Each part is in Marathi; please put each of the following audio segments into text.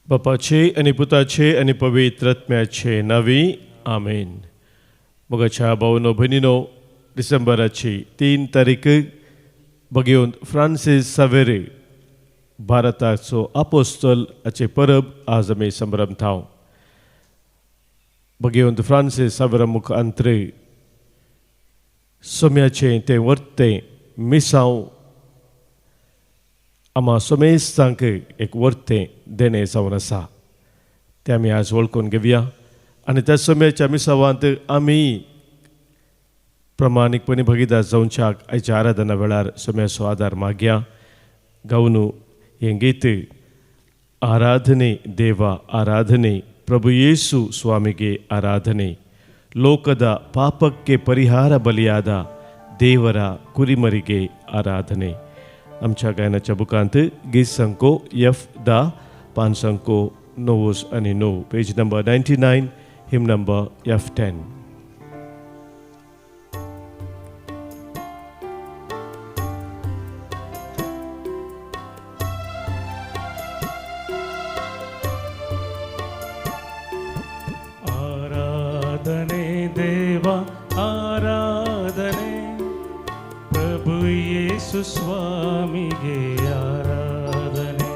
बापाचे आणि पुताचे आणि पवित्र आत्म्याचे नावी आमेन. मोगाच्या भावनो भयणीनो, डिसेंबराची 3 तारीख बघेवन फ्रांसीस सावेरे भारताचो आपोस्तल हाचे परब आज आमी संभ्रमताव. बघेवन फ्रांसीस सावेरा मुखांतरे सोम्याचे ते वर्ते मिसांव आम्हा सोमेस्तांक एक वर्तें देणे जावन आसा तें आमी आज वळखून घेवया. आनी त्या सोम्याच्या मिसावांत आमी प्रमाणीकपणी भगिदार जावच्याक आयच्या आराधना वेळार सोम्याचो आदार मागया. गावनू हें गीत आराधने देवा आराधने प्रभु येसु स्वामिगे आराधने ಲೋಕದ ಪಾಪಕ್ಕೆ ಪರಿಹಾರ ಬಲಿಯಾದ ದೇವರ ಕುರಿಮರಿಗೆ ಆರಾಧನೆ. आमच्या गायनाच्या बुकांत गीत संको एफ दा 509 पेज नंबर 99 हिम नंबर F10. आराधने देवा आराधने प्रभु येसु स्वामिगे आराधने.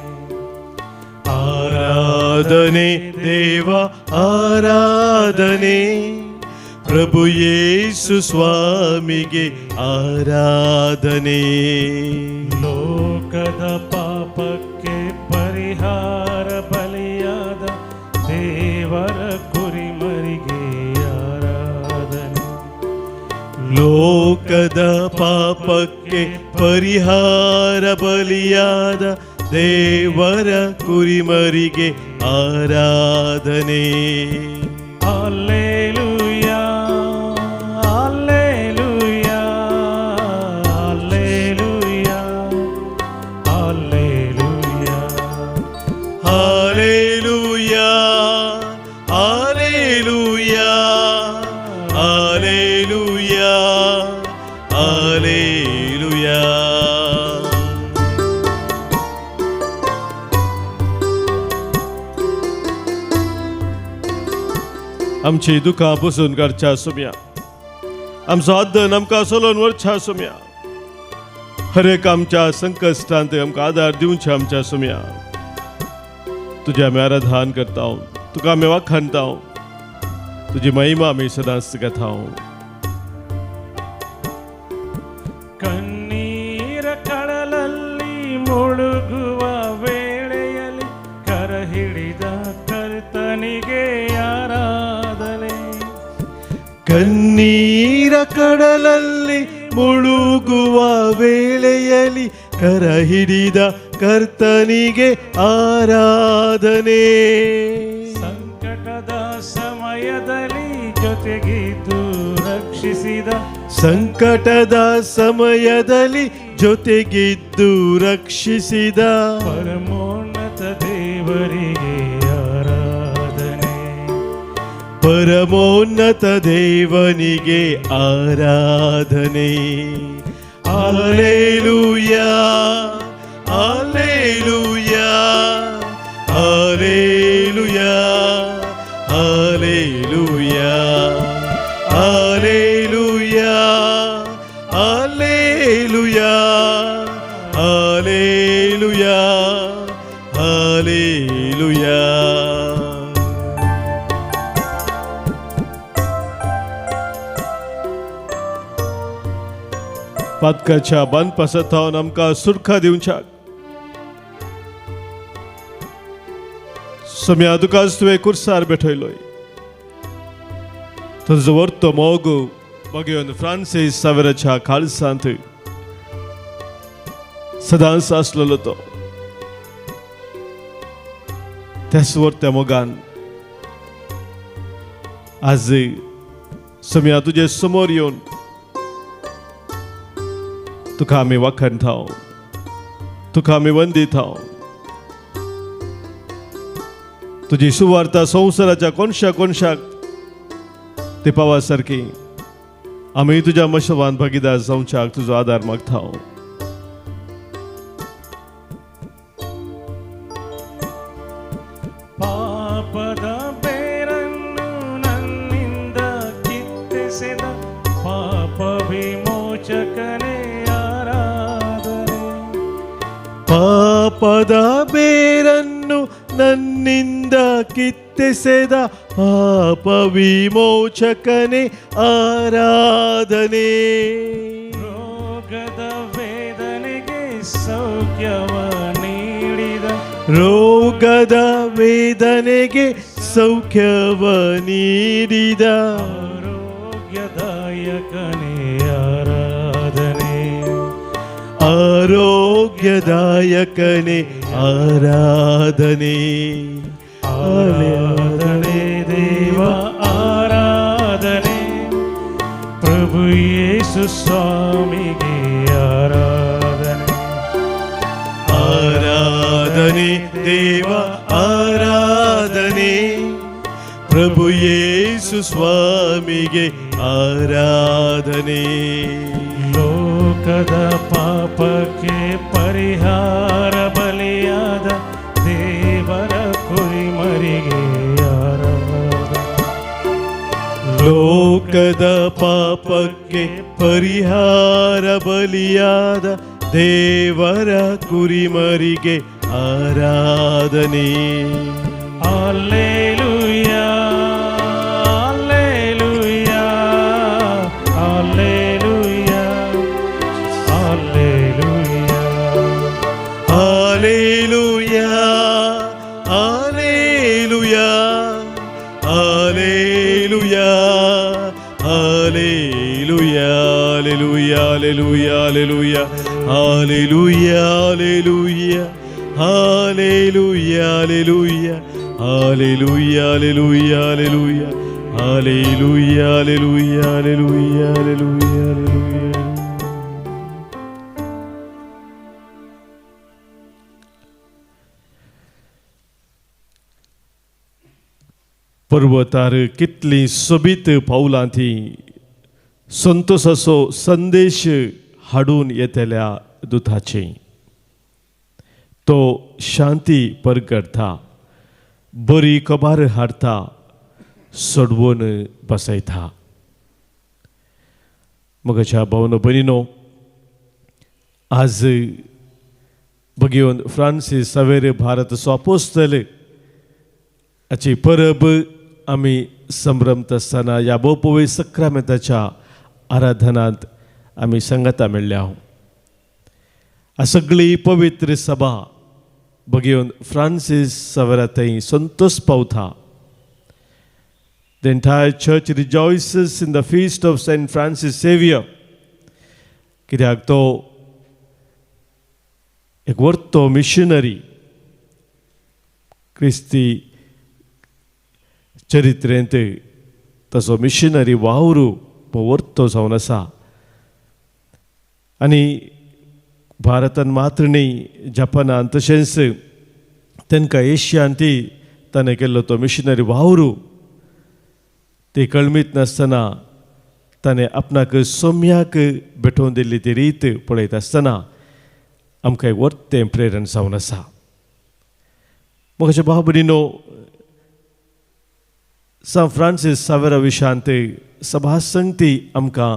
आराधने देवा आराधने प्रभु येसु स्वामिगे आराधನೆ. ಲೋಕದ ಪಾಪಕ್ಕೆ ಪರಿಹಾರ ಬಲಿಯಾದ ದೇವರ ಕುರಿಮರಿಗೆ ಆರಾಧನೆ. ಲೋಕದ ಪಾಪಕ್ಕೆ ಪರಿಹಾರ ಬಲಿಯಾದ ದೇವರ ಕುರಿಮರಿಗೆ ಆರಾಧನೆ. Hallelujah hallelujah hallelujah hallelujah hallelujah hallelujah hallelujah hallelujah. आमची दुखां पुसून काडच्या सोम्या, आमचो आदन आमकां सोलोवन व्हरच्या सोम्या, हर एक आमच्या संकश्टांत आमकां आदार दिवच्या आमच्या सोम्या. तुजें आमी आराधन करता, तुका आमी वाखाणता, तुजी महिमा आमी सदांच गाता. ಕಣ್ಣೀರ ಕಡಲಲ್ಲಿ ಮುಳುಗುವ ವೇಳೆಯಲ್ಲಿ ಕರ ಹಿಡಿದ ಕರ್ತನಿಗೆ ಆರಾಧನೆ. ಕಣ್ಣೀರ ಕಡಲಲ್ಲಿ ಮುಳುಗುವ ವೇಳೆಯಲ್ಲಿ ಕರ ಹಿಡಿದ ಕರ್ತನಿಗೆ ಆರಾಧನೆ. ಸಂಕಟದ ಸಮಯದಲ್ಲಿ ಜೊತೆಗಿದ್ದು ರಕ್ಷಿಸಿದ ಸಂಕಟದ ಸಮಯದಲ್ಲಿ ಜೊತೆಗಿದ್ದು ರಕ್ಷಿಸಿದ ಪರಮೋನ್ನತ ದೇವರಿಗೆ ಆರಾಧನೆ. ಪರಮೋನ್ನತ ದೇವನಿಗೆ ಆರಾಧನೆ. Hallelujah hallelujah hallelujah hallelujah hallelujah hallelujah hallelujah hallelujah. पातकाच्या बांदपासत हांव आमकां सुरखा दिवच्याक सोम्या तुकाच तुवें कुर्सार बेठयलोय. तुजो वर्तो मोग बघेवन फ्रांसीस सावेराच्या खालसांत सदांच आसलेलो तो. त्याच वर्त्या मोगान आज सोम्या तुजे समोर येवन तुका आमी वाखाणता, तुका आमी वंदिता. तुजी सुवार्ता संवसाराच्या कोणशा कोणशाक ते पावा सारकी आमी तुज्या मशवान भागीदार जावच्याक तुजो आदार मागता. ಪಾಪದ ಬೇರನ್ನು ನನ್ನಿಂದ ಕಿತ್ತೆಸೆದ ಪಾಪ ವಿಮೋಚಕನೇ ಆರಾಧನೆ. ರೋಗದ ವೇದನೆಗೆ ಸೌಖ್ಯವ ನೀಡಿದ ರೋಗದ ವೇದನೆಗೆ ಸೌಖ್ಯವ ನೀಡಿದ ಆರೋಗ್ಯದಾಯಕನೇ ಆರಾಧನೆ. ಆರೋಗ್ಯದಾಯಕನೇ ಆರಾಧನೆ. ಆರಾಧನೆ ದೇವ ಆರಾಧನೆ. ಪ್ರಭು ಯೇಸು ಸ್ವಾಮಿಗೆ ಆರಾಧನೆ. ಆರಾಧನೆ ದೇವ ಆರಾಧನೆ. ಪ್ರಭು ಯೇಸು ಸ್ವಾಮಿಗೆ ಆರಾಧನೆ. ಲೋಕದ ಪಾಪಕ್ಕೆ ಪರಿಹಾರ ಬಲಿಯಾದ ದೇವರ ಕುರಿಮರಿಗೆ ಆರಾಧನೆ. ಲೋಕದ ಪಾಪಕ್ಕೆ ಪರಿಹಾರ ಬಲಿಯಾದ ದೇವರ ಕುರಿಮರಿಗೆ ಆರಾಧನೆ. Alleluia, Alleluia, Alleluia, Alleluia, Alleluia, Alleluia, Alleluia, Alleluia, Alleluia, Alleluia, Alleluia, Alleluia, Alleluia. Alleluia, Alleluia, Alleluia, Alleluia, Alleluia, Alleluia, Alleluia, Alleluia, Alleluia, Alleluia. पर्वतार कितली सोबीत पावलांथी संतोषाचो संदेश हाडून येतल्या दुताचे. तो शांती परगडता, बरी खबर हाडता, सोडवून बसयता. म्हज्या भावनो भयणीनो, आज भगवंत फ्रांसीस सावेर भारताचो अपोस्तल हाची परब आमी संभ्रमत आसतना ह्या भोवपळी सक्रामेंताच्या आराधनांत आमी सांगता मेळ्ळ्या. आ सगळी पवित्र सभा भगवंत फ्रांसीस सावेरा थंय संतोष पावता. The entire church rejoices in the feast of Saint Francis Xavier. कित्याक तो एक वर्तो मिशनरी, क्रिस्ती चरित्रेंत तसो मिशनरी वावरू वर्तो जावन आसा. आनी भारतान मात्र न्ही, जपानान तशेंच तांकां एशियांती ताणें केल्लो तो मिशनरी वावरू ते कळमीत नासतना ताणें आपणाक सोम्याक भेटोवन दिल्ली ती रीत पळयत आसतना आमकां एक वर्तें प्रेरण जावन आसा. म्हज्या भाव भयणीनो, सान फ्रांसीस सावेरा विशांत सभा संगती आमकां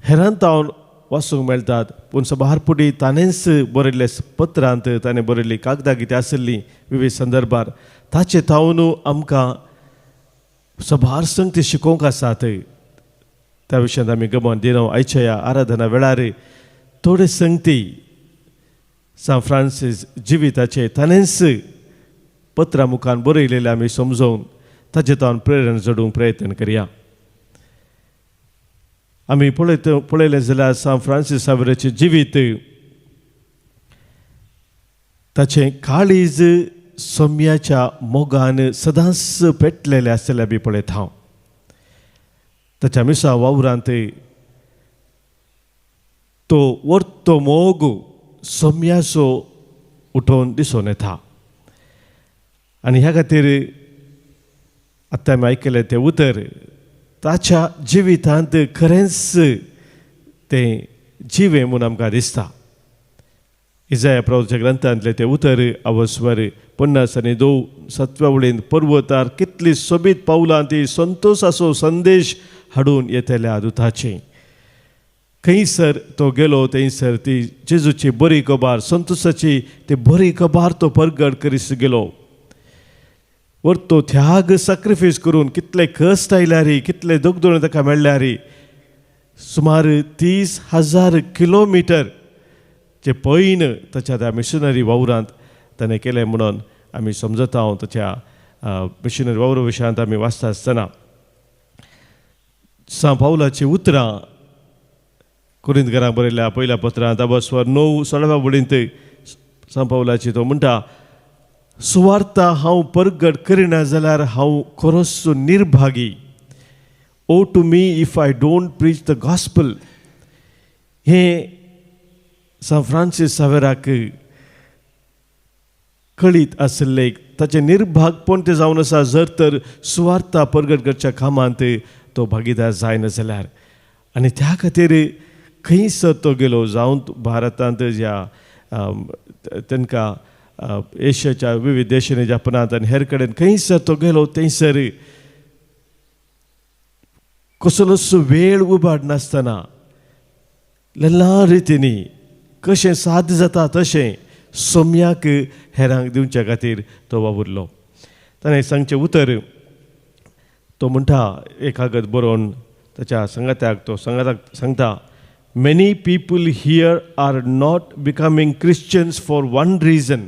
हेरांतावन वाचूंक मेळटात. पूण सभारपुडी ताणेंच बरयल्ले पत्रांत, ताणें बरयल्ली कागदां कितें आसलीं विविध संदर्भार, ताचे थावन आमकां सभार संगती शिकोवंक आसात. त्या विशयांत आमी गमन दिनो. आयच्या ह्या आराधना वेळार थोडे संगती सान फ्रांसीस जिविताचे ताणेंच पत्रां मुखान बरयलेले आमी समजोवन ताचे थावन प्रेरण जोडूंक प्रयत्न करया. आमी पळयलें जाल्यार सान फ्रांसीस सावेराचें जिवीत, ताचें काळीज सोम्याच्या मोगान सदांच पेटलेलें आसलेलें आमी पळयत हांव. ताच्या मिसा वावरांत तो वर्तो मोग सोम्याचो उठोवन दिसून येता. आनी ह्या खातीर आतां आमी आयकलें तें उतर ताच्या जिवितांत खरेंच तें जिवें म्हूण आमकां दिसता. इजाया प्रभूच्या ग्रंथांतले ते उतर अवस्वर 50:2 वळीन पर्वतार कितली सोबीत पावलां ती संतोषाचो संदेश हाडून येतल्या दुताची. खंयसर तो गेलो थंयसर ती जेजूची बरी खबर संतोशाची ती बरी खबर तो परगट करीस गेलो वर तो त्याग सॅक्रिफायस करून कितले कश्ट आयल्यार कितले दोगदोळ ताका मेळ्ळ्यार सुमार 30,000 किलोमिटर जे पैन ताच्या त्या मिशनरी वावरांत ताणें केलें म्हणून आमी समजता ताच्या मिशनरी वावरा विशयांत आमी वाचता आसतना सा पावलाची उतरां कुरिंथकारांक बरयल्या पयल्या पत्रांत 9:16 वडींत सा पावलाची तो म्हणटा सुवार्ता हांव परगट करिना जाल्यार हांव खरोच निर्भागी woe to me if I don't preach the gospel हें सा फ्रांसीस सावेराक कळीत आसले ताचें निर्भागपण तें जावन आसा जर तर सुवार्ता परगट करच्या कामांत तो भागीदार जायना जाल्यार आनी त्या खातीर खंयसर तो गेलो जावं भारतांत ज्या तांकां एशियाच्या विविध देशांनी जपानांत आनी हेर कडेन खंयसर तो गेलो थंयसर कसलोच वेळ उबाड नासतना ल्हान रितींनी कशें साध्य जाता तशें सोम्याक हेरांक दिवच्या खातीर तो वावुरलो ताणें सांगचें उतर तो म्हणटा एक कागद बरोवन ताच्या संगात्याक तो सांगता many people here are not becoming Christians for one reason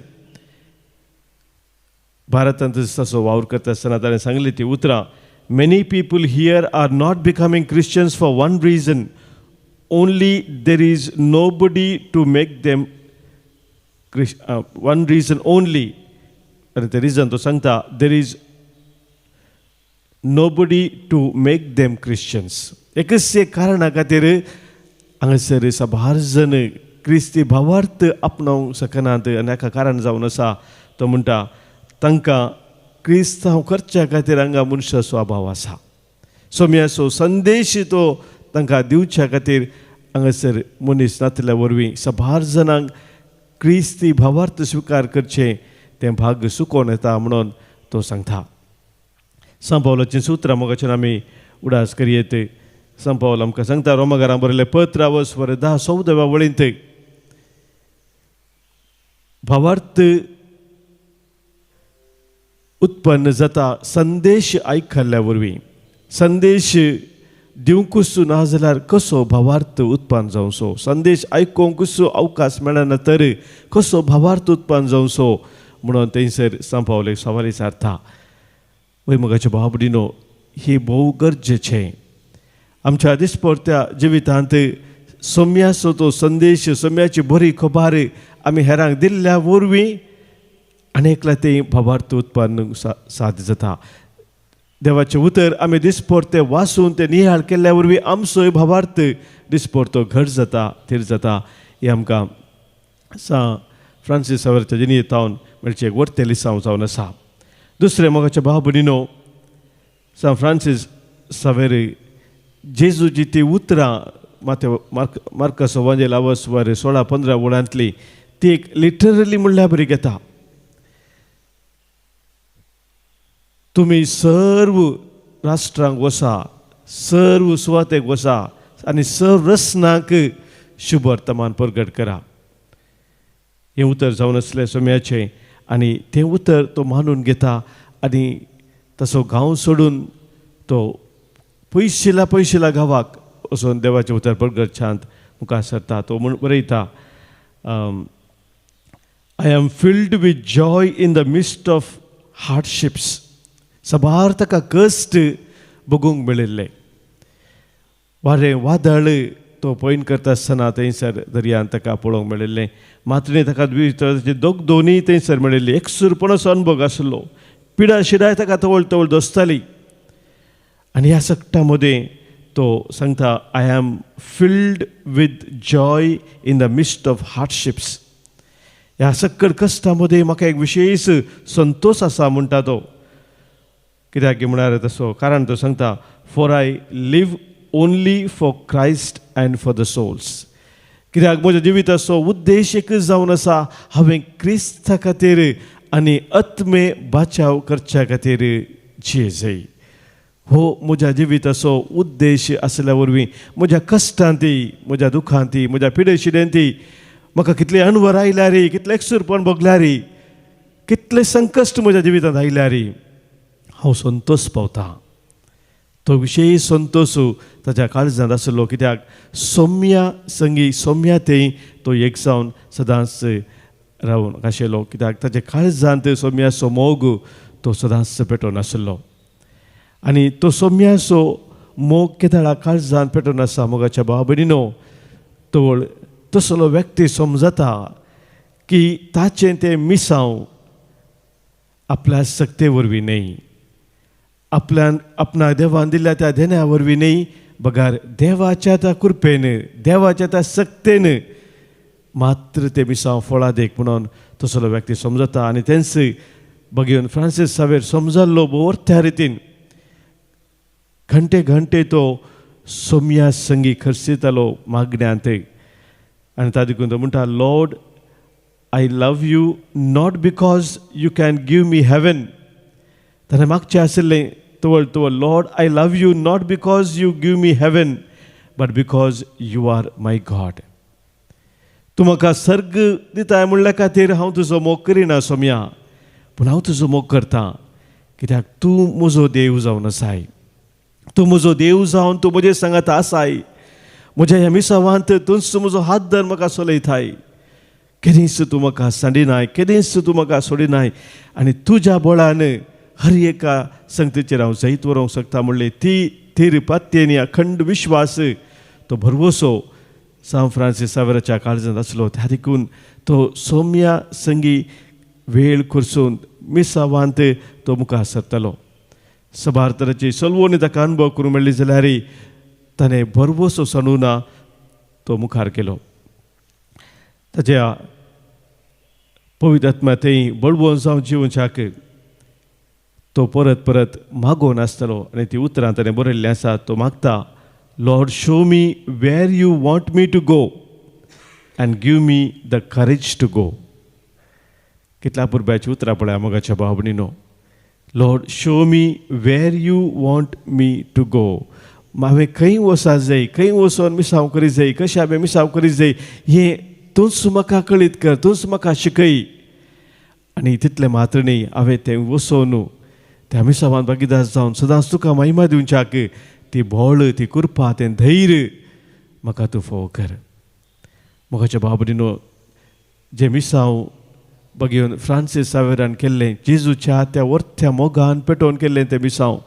भारतांत तसो वावर करता आसतना ताणें सांगली ती उतरां many people here are not becoming Christians for one reason only there is nobody to make them one reason only आनी ते रिजन तो सांगता there is nobody to make them Christians एकच एक कारणा खातीर हांगासर साबार जण क्रिस्ती भावार्थ आपणावंक शकनात आनी हाका कारण जावन आसा तो म्हणटा तांकां क्रिस्तांव करच्या खातीर हांगा मनशाचो स्वभाव आसा सोम्याचो संदेश तो तांकां दिवच्या खातीर हांगासर मनीस नातल्या वरवीं साबार जाणांक क्रिस्ती भावार्थ स्विकार करचें तें भाग सुकोवन येता म्हणून तो सांगता सा पावलाचीं सुत्रां मोगाच्यान आमी उडास करयेत सा पावल आमकां सांगता रोमाकारांक बरयलें पत्र 10:14 वळींत भावार्थ उत्पन्न जाता संदेश आयकल्ल्या वरवीं संदेश दिवंकूच ना जाल्यार कसो भावार्थ उत्पन्न जावचो संदेश आयकूंकूच अवकाश मेळना तर कसो भावार्थ उत्पन्न जावचो म्हणून थंयसर सा पावल एक सवाल विचारता वय मोगाच्या भाव भयणीनो ही भोव गरजेचें आमच्या दिसपट्ट्या जिवितांत सोम्याचो तो संदेश सोम्याची बरी खबर आमी हेरांक दिल्ल्या वरवीं अनेकला ते भावार्थ उत्पन्न साध्य जाता देवाचें उतर आमी दिसपट्टे वाचून ते नियाळ केल्ल्या वरवीं आमचोय भावार्थ दिसपट्टो घट जाता थीर जाता हें आमकां सा फ्रांसीस सावेराच्या जिणेंतावन मेळचें एक वर्तें लिसांव जावन आसा दुसरें मोगाच्या भाव भयणीनो सा फ्रांसीस सावेर जेजूची ती उतरां मार्कस एवांजेल 16-15 वळांतली ती एक लिटरली म्हणल्यार बरी घेता तुमी सर्व राष्ट्रांक वसा सर्व सुवातेक वसा आनी सर्व रसनाक शुभ वर्तमान परगट करा हें उतर जावन आसलें सोम्याचें आनी तें उतर तो मानून घेता आनी तसो गांव सोडून तो पयशिला गांवाक वचून देवाचें उतर परगट शांत मुखार सरता तो बरयता I am filled with joy in the midst of hardships साबार ताका कश्ट बगूंक मेळिल्ले वारें वादळ तो पयन करता आसतना थंयसर दर्यान ताका पळोवंक मेळिल्लें मातणे ताका दोनी थंयसर मेळिल्ली एकसुरपणाचो अनुभव आसलो पिडा शिडाय ताका तवळ दसताली आनी ह्या सकटा मदें तो सांगता I am filled with joy in the midst of hardships ह्या सक्कड कश्टा मदें म्हाका एक विशेश संतोश आसा म्हणटा तो कित्याक म्हळ्यार तसो कारण तो सांगता for I live only for Christ and for the souls कित्याक म्हज्या जिविताचो उद्देश एकच जावन आसा हांवें क्रिस्ता खातीर आनी आत्मे बाचाव करच्या खातीर जियेजय हो म्हज्या जिविताचो उद्देश आसल्या वरवीं म्हज्या कश्टांती, म्हज्या दुखांती, म्हज्या पिडेशिडेंती म्हाका कितले अणभर आयल्या रे, कितले एकसूरपण भोगल्या रे, कितले संकश्ट म्हज्या जिवितांत आयल्या रे, हांव संतोश पावतां. तो विशेश संतोश ताच्या काळजांत आसलो, कित्याक सौम्या संगी सौम्या थंय तो एक जावन सदांच रावन आशिल्लो, कित्याक ताच्या काळजांत सौम्याचो मोग तो सदांच पेटोवन आशिल्लो. आनी तो सौम्याचो मोग केदाळा काळजांत पेटोवन आसा. मोगाच्या भाव भयणीनो, तो तसलो व्यक्ती समजता की ताचें तें मिसांव आपल्या सक्ते वरवीं न्ही, आपणा देवान दिल्ल्या त्या देण्या वरवीं न्ही, बगार देवाच्या त्या कृपेन, देवाच्या त्या सक्तेन मात्र ते मिसांव फळां देख म्हणून तसलो व्यक्ती समजता. आनी तेंच बघून फ्रांसीस सावेर समजल्लो बऱ्या रितीन घंटे घंटे तो सौम्या संगी खर्चितालो मागण्यांत. आनी ताका देखून तो म्हणटा, Lord I love you not because you can give me heaven. ताणें मागचें आशिल्लें तो Lord I love you not because you give me heaven but because you are my God. तूं म्हाका सर्ग दिताय म्हणल्या खातीर हांव तुजो मोग करिना सौम्या, पूण हांव तुजो मोग करतां कित्याक तूं म्हजो देव जावन आसाय. तूं म्हजो देव जावन तूं म्हजे सांगात आसाय. म्हज्या ह्या मिसावांत तूंच म्हजो हात धर म्हाका चलयताय. केदींच तूं म्हाका सांडिनाय, केदींच तूं म्हाका सोडिनाय. आनी तुज्या बळान हर एका संगतीचेर हांव जैत व्हरूंक शकता म्हणले ती थीर पात्येनी अखंड विश्वास तो भरवोसो सांव फ्रांसीस सावेराच्या काळजांत आसलो. त्या देखून तो सौम्या संगी वेळ खुर्सून मिसावांत तो मुखार सरतलो. सभार सलवोनी ताका अनुभव करूं मेळ्ळी जाल्यार ताणें बरवोसो सणुना तो मुखार केलो. ताच्या पवित्र आत्मा थंय बळवोन जावं जिवच्याक तो परत परत मागोवन आसतलो. आनी ती उतरां ताणें बरयल्लीं आसा. तो मागता, Lord show me where you want me to go and give me the courage to go. कितल्या पुरब्याची उतरां पळय मोगाच्या भाव भयणीनो. Lord show me where you want me to go. हांवें खंय वचूंक जाय, खंय वचून मिसांव करीत जाय, कशें हांवें मिसांव करीत जाय हें तूंच म्हाका कळीत कर, तूंच म्हाका शिकय. आनी तितलें मात्र न्ही, हांवें तें वचोन त्या मिसांवांत भागीदार जावन सदांच तुका महिमा दिवच्याक ती बोळ, ती कृपा, तें धैर्य म्हाका तूं फोव कर. मोगाच्या भाव भयणीनो, जे मिसांव बघून फ्रांसीस सावेरान केल्लें, जेजूच्या त्या वर्थ्या मोगान पेटोवन केल्लें तें मिसांव,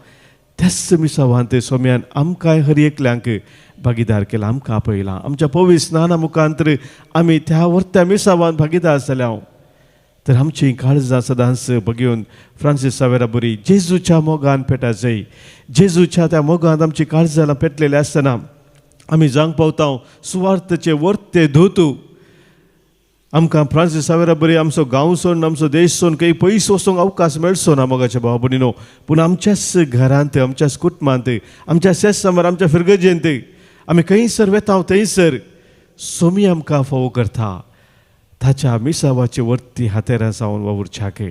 त्याच मिसांवांत सौम्यान आमकांय हर एकल्यांक भागीदार केला, आमकां आपयलां. आमच्या पवित्र स्नाना मुखांतर आमी त्या वर्थ्या मिसांवांत भागीदार जाल्या तर आमची काळजां सदांच बघून फ्रांसीस सावेरा बरी जेजूच्या मोगान पेटा जाय. जेजूच्या त्या मोगान आमची काळजां पेटलेली आसतना आमी जावंक पावता सुवार्थचे वर्ते दूत. आमकां फ्रांसीस सावेरा बरी आमचो गांव सोडून, आमचो देश सोडून खंय पयस वचूंक अवकाश मेळचो ना मोगाच्या भाव भयणीनो. पूण आमच्याच घरांत, आमच्याच कुटुंबांत, आमच्या शेत समोर, आमच्या फिरगजेंत आमी खंयसर वेता थंयसर सोमी आमकां फोव करता. ताच्या मिसावाचे वर्ती हातेरां जावन वावुरच्याक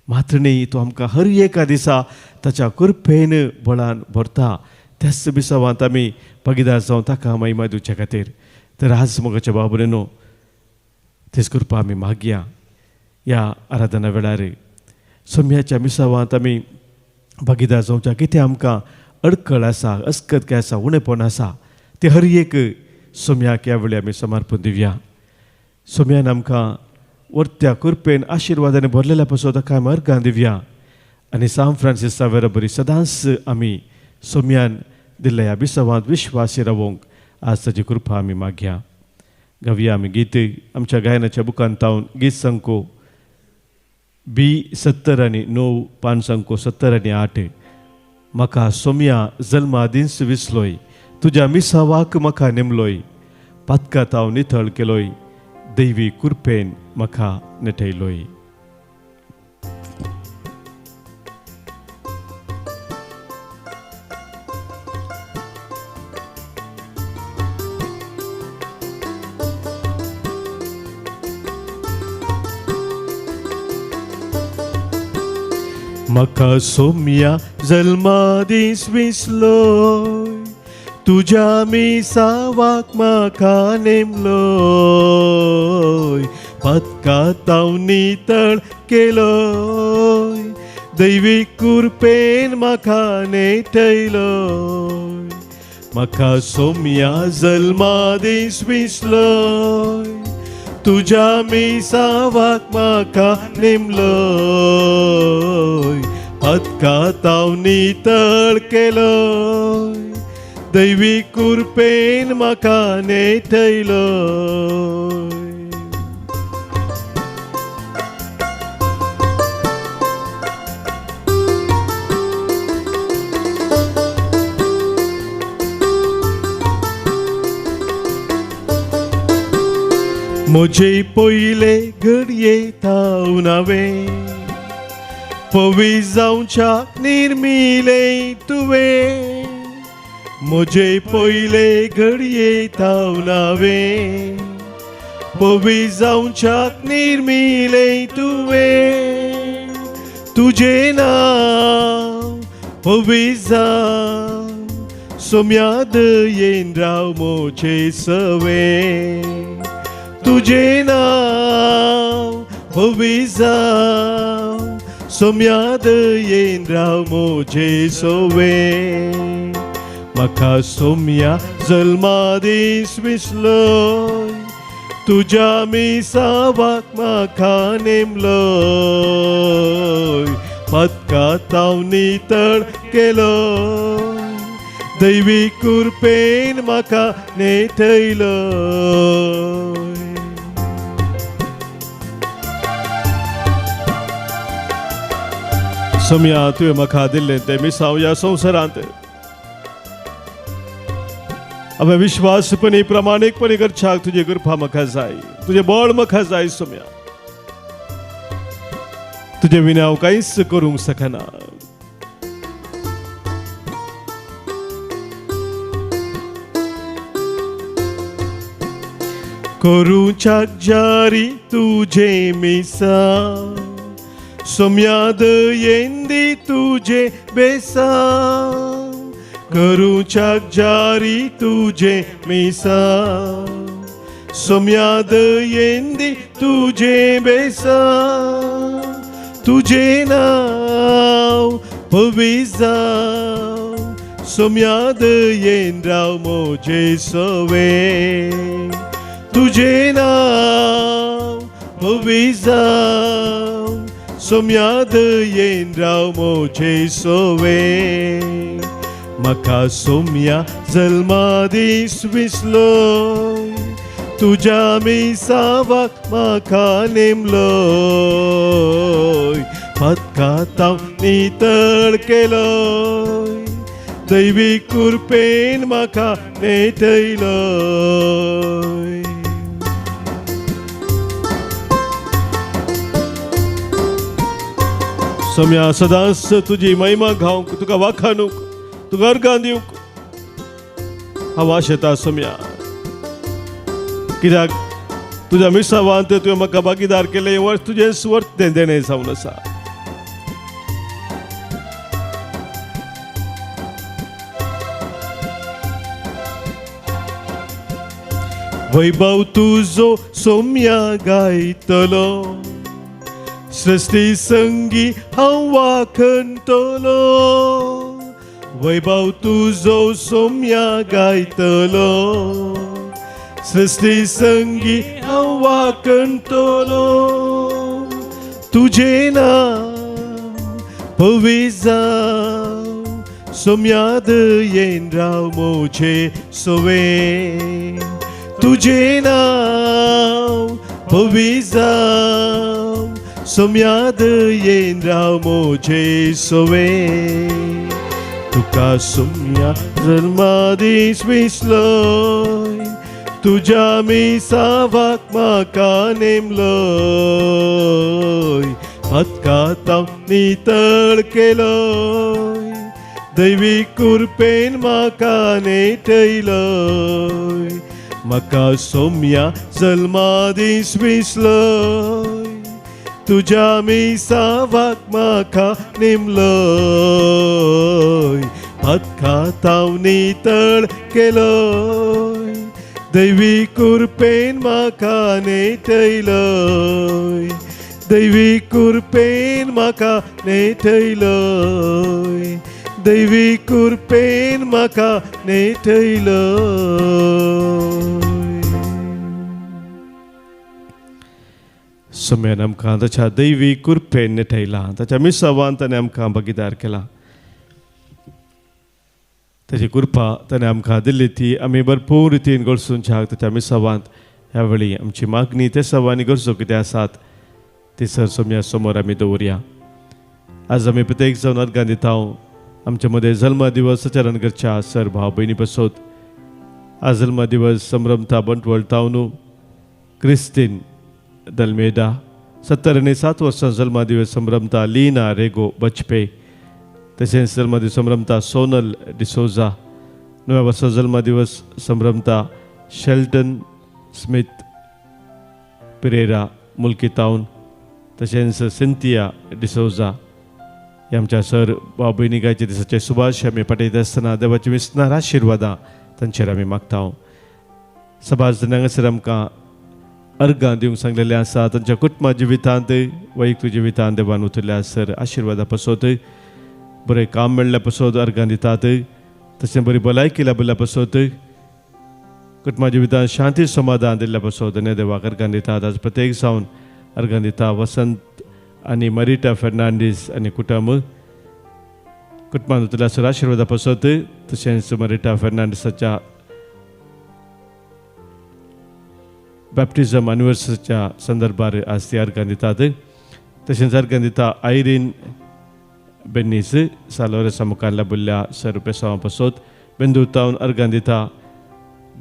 मात्र न्ही, तो आमकां हर एका दिसा ताच्या कृपेन बळान भरता. त्याच मिसावांत आमी भागीदार जावन ताका महिमा दिवचे खातीर. तर आज मोगाच्या भाव भयणीनो, तेच कृपा आमी मागया. ह्या आराधना वेळार सौम्याच्या मिसावांत आमी भागीदार जावच्या कितें आमकां अडखळ आसा, अस्कत काय आसा, उणेपण आसा, ते हर एक सौम्याक ह्या वेळी आमी समर्पण दिवया. सौम्यान आमकां वर्त्या कृपेन आशिर्वादाने भरलेल्या पासून ताका मार्गां दिवया. आनी सांव फ्रांसीस सावेरा बरी सदांच आमी सौम्यान दिल्ल्या ह्या मिसावांत विश्वासी रावूंक आज ताची कृपा आमी मागया. गावया आमी गीत आमच्या गायनाच्या बुकांत तावन गीत संको B70 आनी 9 पान संको 70 आनी 8. म्हाका सौम्या जल्मा दिस विसलोय, तुज्या मिसावाक म्हाका नेमलोय, पातकांत हांव नितळ केलोय, दैवी कृपेन म्हाका नेटयलोय. म्हाका सोम्या जल्मा दीस विसलोय, तुज्या मिसावाक म्हाका नेमलोय. पदकांत हांव नितळ केलोय, दैवीक कृपेन म्हाका नेटयलोय. म्हाका सोम्या जल्मा दीस विसलोय, तुज्या मिसावाक म्हाका नेमलोय. पदकांत हांव नितळ केलोय, दैवीक कृपेन म्हाका नेटयलोय. म्हजे पयले घडयेंत हांव नावें, पवित्र जावच्या निर्मिलें तुवें. म्हजे पयले घडयेंत हांव नावें, पवित्र जावच्या निर्मिलें तुवें. तुजें नांव पवित्र जावं, सोम्या दयेन राव मोचे सवें. तुजें नांव पवित्र जावं, सोम्या दयेन राव मोचे सवें. म्हाका सोम्या जल्मा दीस विसलोय, तुज्या मिसावाक म्हाका नेमलोय. पदकांत हांव नितळ केलोय, दैवीक कृपेन म्हाका नेटयलोय. सोम्या तुवें म्हाका दिल्लें तें मिसांव ह्या संवसारांत हांवें विश्वासपणी प्रामाणीकपणी करच्याक तुजी कृपा म्हाका जाय, तुजें बळ म्हाका जाय. सोम्या तुजे विना हांव कांयच करूंक शकना. करूच्याक जारी तुजे मिसांव, सोम्या दयेन दी तुजे बेसांव. करूच्याक जारी तुजे मिसांव, सोम्या दयेन दी तुजे बेसांव. तुजें नांव पवित्र जावं, सोम्या दयेन राव मोचे सवें. तुजें नांव पवित्र जावं, सोम्या दयेन राव मोचे सवें. म्हाका सोम्या जल्मा दीस विसलोय, तुज्या मिसावाक म्हाका नेमलोय. पदकांत हांव नितळ केलोय, दैवीक कृपेन म्हाका नेटयलोय. सोम्या सदांच तुजी महिमा गावंक, तुका वाखाणूंक, तुका अर्गां दिवंक हांव आशेता. सोम्या कित्याक तुज्या मिसावांत तुवें म्हाका भागीदार केलें, वर्स तुजें स्वर्थ देणें जावन आसा. वैभव तुजो सोम्या गायतलो, सृष्टी संगी हांव वाखणटलो. वैभव तुजो सोम्या गायतलो, सृष्टी संगी हांव वाखणटलो. तुजें नांव पवित्र जावं, सोम्या दयेन राव मोचे सवें. तुजें नांव पवित्र जावं, सोम्या दयेन राव मोचे सवें. तुका सोम्या जल्मा दीस विसलोय, तुज्या मिसावाक म्हाका नेमलोय. पदकांत हांव नितळ केलोय, दैवीक कृपेन म्हाका नेटयलोय. म्हाका सोम्या जल्मा दीस विसलोय, तुझ्या मिसावाक म्हाका नेमलोय, हक्का ताव नितळ केलोय, दैवी कुरपेन म्हाका नेटयलोय, दैवी कुरपेन म्हाका नेटयलोय, दैवी कुरपेन म्हाका नेटयलोय. सोम्यान आमकां ताच्या दैवी कुरपेन नेटयला, ताच्या मिसावान ताणें आमकां भागीदार केला. ताची कृपा ताणें आमकां दिल्ली ती आमी भरपूर रितीन गरजूंच्याक ताच्या मिसावांत ह्या वेळी आमची मागणी ते सवानी गरजो कितें आसात ती सर सोम्या समोर आमी दवरया. आज आमी प्रत्येक जावन अर्गां दिता आमचे मदें जल्म दिवस आचरण करच्या सर भाव भयणी बसोत. आज जल्म दिवस संभ्रमता बंटवळ तावनू क्रिस्तीन दलमेदा 77 वर्सां जल्म दिवस संभ्रमता लीना रेगो बचपे. तशेंच जल्म दिवस संभ्रमता सोनल डिसोजा. 9 वर्सां जल्म दिवस संभ्रमता शेल्टन स्मिथ पिरेरा मुल्की तावन. तशेंच सिंथिया डिसोजा. हे आमच्या सर भाव भयणीकाच्या दिसाचे सुभाष आमी पाठयता आसतना देवाची विस्तार आशिर्वादां तांचेर आमी मागता. सभाज हांगासर आमकां अर्गां दिवंक सांगलेलें आसा. तांच्या कुटुंबा जिवितांत वैयक्तीक जिवितांत देवान उतरल्या सर आशिर्वादा पासत बरें काम मेळ्ळ्या पासत अर्गां दितात. तशें बरी भलायकी लाभल्या पासत कुटुंबा जिवितांत शांती समाधान दिल्ल्या पासत आनी देवाक अर्गां दितात. आज प्रत्येक जावन अर्गां दिता. वसंत आनी मरिटा फेर्नांडीस आनी कुटुंब कुटुंबान उतरल्या सर आशिर्वादा पासत. तशेंच मरिटा फेर्नांडीसाच्या बॅप्टिजम एनिवर्सरीच्या संदर्भार आज ती अर्गां दितात. तशेंच अर्गां दिता आयरीन बेनीस सालोरेसा मुखार लाभिल्ल्या सर पेसावां पासत. बेंदूर तावन अर्गां दिता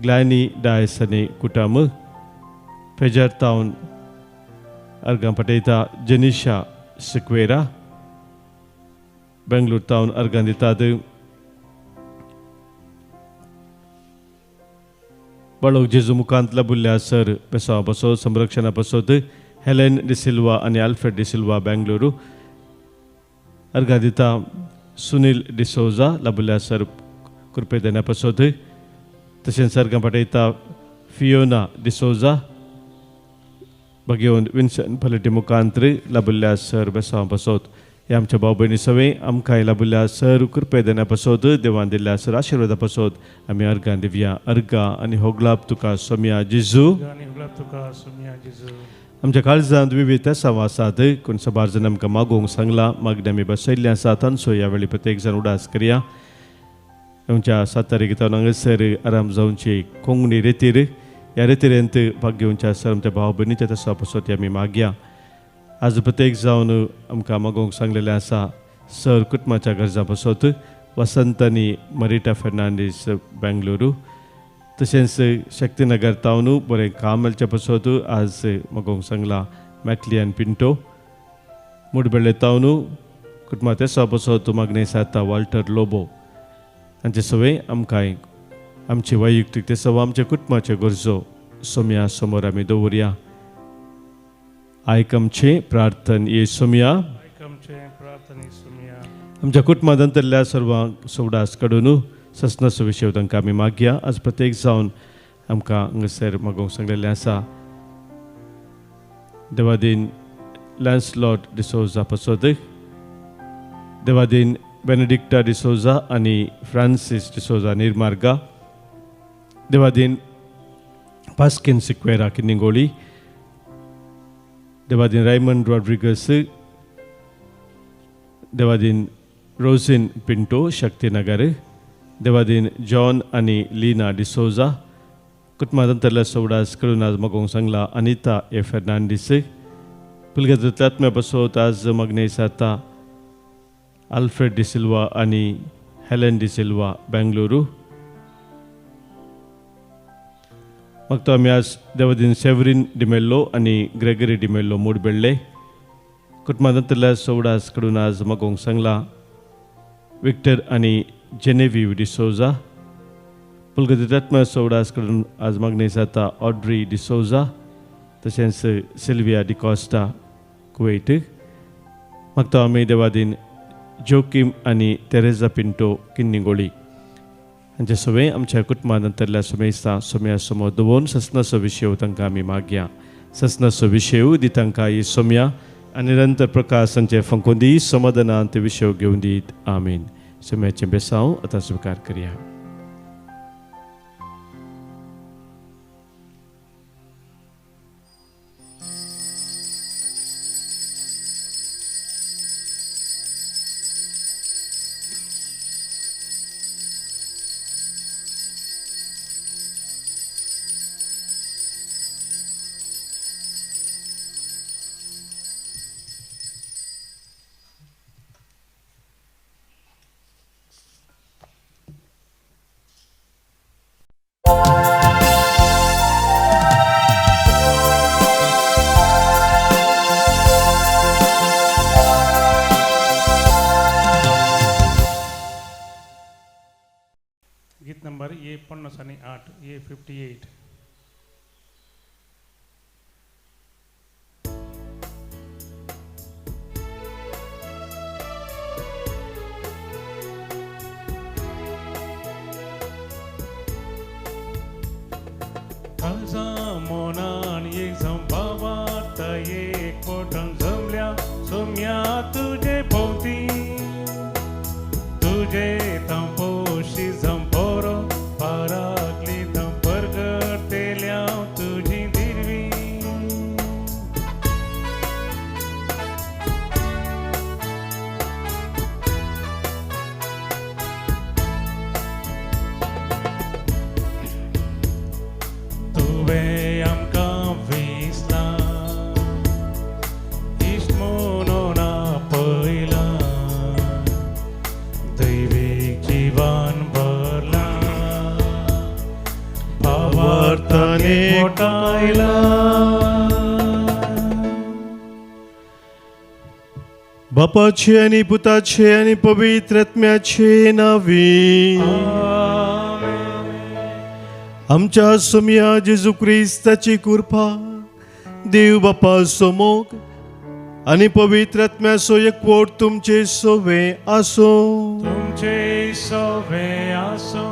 ग्लॅनी डायस आनी कुटुंब. पेजर तावन अर्गां पाठयता जेनिशा सिक्वेरा. बेंगलूर तावन अर्गां दितात बाळोक जेजू मुखांत लाभिल्ल्या सर पेसावां पासत संरक्षणा पासत हेलेन डिसिल्वा आनी आल्फ्रेड डिसिल्वा बेंगलुरू. अर्गां दिता सुनील डिसोजा लाभिल्ल्या सर कृपेदेना पासत. तशेंच अर्गां पाठयता फियोना डिसोजा भगिवन विन्सन पलटी मुखांत्र लाभिल्ल्या सर बेसावां पासत. हे आमच्या भाव भयणी सवें आमकांय लाभिल्ल्या सर कृपेदेना पासत देवान दिल्ल्या सर आशिर्वादा पासत आमी अर्गां दिवया. अर्गां आनी होगलाप तुका सोम्या जेजू. आमच्या काळजांत विविध तेसांव आसात. कोण सबार जाण आमकां मागोवंक सांगला. मागणी आमी बसयल्लीं आसा. तांचो ह्या वेळी प्रत्येक जाण उडास करया. आमच्या 7 तारीख हांगासर आराम जावची कोंकणी रितीर ह्या रितीरेंत भाग घेवच्या सर आमच्या भाव भयणीच्या तेसां पासत आमी मागया. आज प्रत्येक जावन आमकां मागोवंक सांगलेलें आसा सर कुटुंबाच्या गरजां पासत. वसंत आनी मरिटा फेर्नांडीस बेंगलुरू. तशेंच शक्तीनगर तावन बरें काम मेळचें पासत आज मागोवंक सांगला मॅक्लियन पिंटो. मुडबेळे तावन कुटुंबा तेसां पासत मागणी साता वॉल्टर लोबो. तांचे सवें आमकांय आमची वैयक्तीक तेसां आमच्या कुटुंबाच्यो गरजो सोम्या समोर आमी दवरया. आयकमचे प्रार्थन येसुम्या. आमच्या कुटुंबांत अंतरल्या सर्वांक सोवडास काडून ससनस विशय तांकां आमी मागया. आज प्रत्येक जावन आमकां हांगासर मागोवंक सांगलेलें आसा. देवादीन लॅन्सलॉट डिसोजा पासत. देवादीन बेनेडिक्टा डिसोजा आनी फ्रांसीस डिसोजा निर्मार्गा. देवादीन पास्किन सिक्वेरा किन्निगोळी. देवादीन रायमंड रॉड्रिगस. देवादीन रोजिन पिंटो शक्तीनगर. देवादीन जॉन आनी लीना डिसोजा. कुटुंबांत अंतरल्या सोवडास करून आज मागोवंक सांगला अनिता ए फेर्नांडीस. पुलगेत्या पासत आज मागणी जाता आल्फ्रेड डिसिल्वा आनी हेलेन डिसिल्वा बेंगलुरू. मागता आमी आज देवादीन सेवरीन डिमेल्लो आनी ग्रेगरी डिमेल्लो मुडबेळ्ळे. कुटुंबांत अंतरल्या सोवडास कडून आज मागोवंक सांगला विक्टर आनी जेनेवीव डिसोजा. पुलगेत्या सोवडास कडून आज मागणी जाता ऑड्री डिसोजा. तशेंच सिल्विया डिकॉस्टा कुवेट मागतो आमी देवादीन जोकीम आनी तेरेजा पिंटो किन्निगोळी हांचे सगळे आमच्या कुटुंबानंतरल्या सुमेस्ता सोम्या समोर दवरून ससनाचो विशय तांकां आमी मागया. ससनाचो विशय दी तांकां ही सोम्या आनी निरंतर प्रकाश तांचे फंकोन दी समाधानांत विशय घेवन दीत. आमीन. सोम्याचें बेसांव आतां स्विकार करया. गीत नंबर A58 A58. मोनान एक संभावात एक पोटन जमल्या सोम्या तुझे भोवती तुझे तंपोशी जंपोरो पाराकली तंपरगटेल्या तुझी दिरवी तुवें आमकां विसला इश्ट म्हणून आपयला दैवीक जीवन भरला भावार्थाने पोटायला बापाचे आनी पुताचे आनी पवित्र आत्म्याचे नावी आमच्या सोम्या जेजू क्रिस्ताची कृपा देव बापा मोग आनी पवित्र आत्म्याचो एकवट तुमचे सोवे आसो. तुमचे सोवे आसो.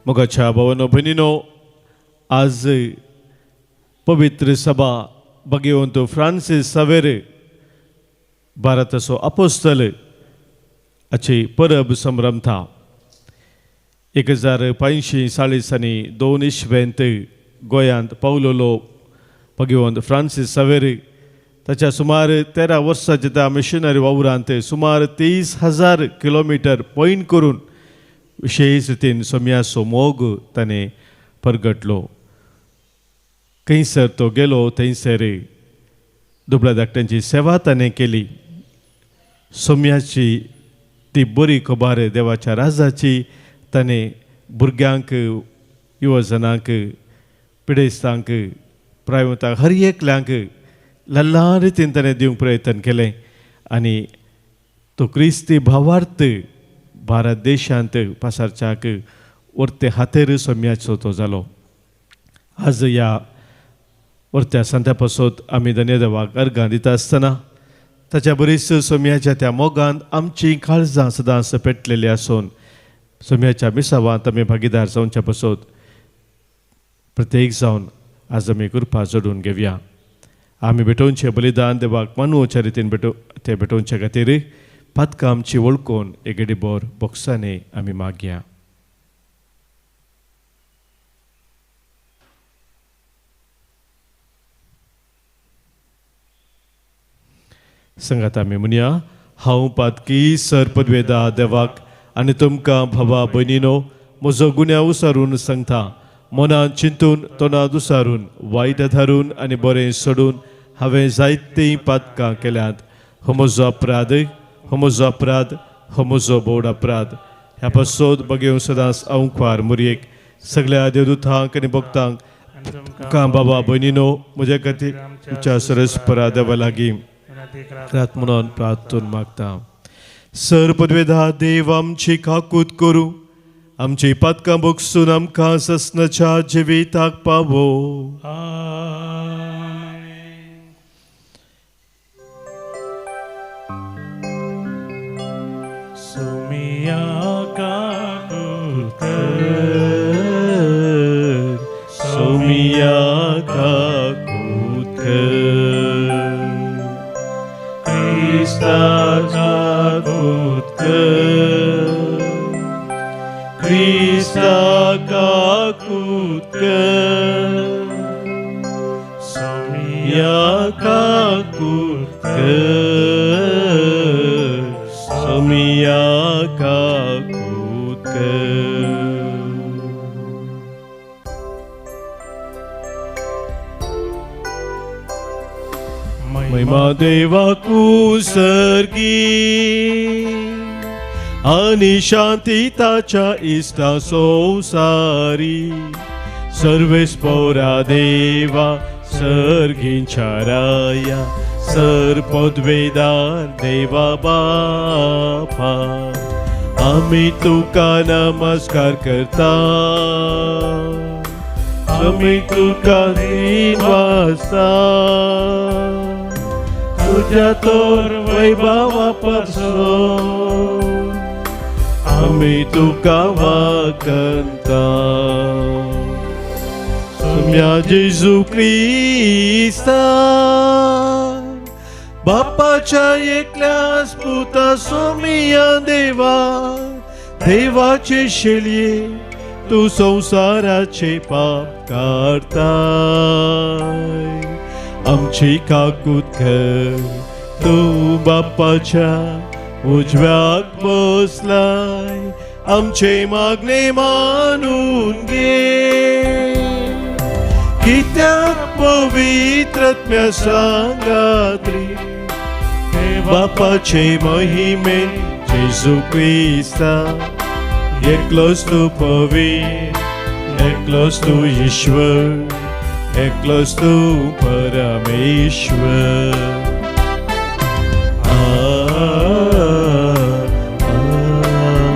मोगाच्या भावांनो भयणीनो, आज पवित्र सभा भगवंत फ्रांसीस सावेर भारताचो अपोस्तल हाची परब संभ्रमता. 1585 सालिसांनी 2 इश्वेंत गोंयांत पावलोलो भगवंत फ्रांसीस सावेर ताच्या सुमार 13 वर्सांच्या त्या मिशनरी वावरांत सुमार 30,000 किलोमिटर पयण करून विशेष रितीन सोम्याचो मोग ताणें परगटलो. खंयसर तो गेलो थंयसर दुबळ्या धाकट्यांची सेवा ताणें केली. सोम्याची ती बरी खबर देवाच्या राजाची ताणें भुरग्यांक युवजनांक पिडेस्तांक प्रायमतांक हर एकल्यांक ल्हान रितीन ताणें दिवंक प्रयत्न केलें आनी तो क्रिस्ती भावार्थ भारत देशांत पसारच्याक वर्ते हातेर सोम्याचो तो जालो. आज ह्या वर्त्या संत्या पासत आमी धन्यदेवाक अर्गां दिता आसतना ताच्या बरीच सोम्याच्या त्या मोगांत आमची काळजां सदांच पेटलेली आसून सोम्याच्या मिसावांत आमी भागीदार जावच्या पासत प्रत्येक जावन आज आमी कृपा जोडून घेवया. आमी भेटोवचें बलिदान देवाक मानवच्या रितीन ते भेटोवचे खातीर पातकां आमची वळखून एक घडीभर बोक्सांनी आमी मागया. संगात आमी म्हणया, हांव पातकी सरपदवेदा देवाक आनी तुमकां भावा भयणीनो म्हजो गुन्या उसारून सांगता. मनांत चिंतून तोंडांत उसारून वायट धारून आनी बरें सोडून हांवें जायतीं पातकां केल्यात. हो म्हजो अपराध, हो म्हजो अपराध, हो म्हजो बोड अपराध. ह्या पासत बगेव सदांच अवंख्वार मुरयेक सगळ्या देवदूतांक आनी भक्तांक तुमकां बाबा भयणीनो म्हजे खातीर तुमच्या सरस्परा देवा लागीं रात म्हणून प्रार्थून मागता. सरपदवेदा देव आमची काकूत करूं, आमची पातकां बोगसून आमकां ससनाच्या जिविताक पावो. सोमिया काकुत सोमिया काकुत Krista काकुत Krista काकुत सोमिया या काकुत सोमिया काकुत महिमा देवा कुसर्गी आणि शांती ताच्या इष्टा संसारी सर्वेस्पोरा देवा सर्गींच्या राया सर्पद्वेदार देवा बापा आम्ही तुका नमस्कार करता आम्ही तुका दिन वाजता तुझ्या तोर वैभवापासून आम्ही तुका वाकंता सोम्या जेजू क्रिस्ता बापाच्या एकल्याच पुता सोमिया देवा देवाचे शेल्ये तू संसाराचे पाप काढताय आमची काकूत कर तू बापाच्या उजव्याक बसलाय आमचे मागणे मानून घे कित्याक पवित्रत्म्या सांगात्री बापाचे महिमेन जेजू क्रिस्ता एकलोच तू पवित्र एकलोच तू ईश्वर एकलोच तू परमेश्वर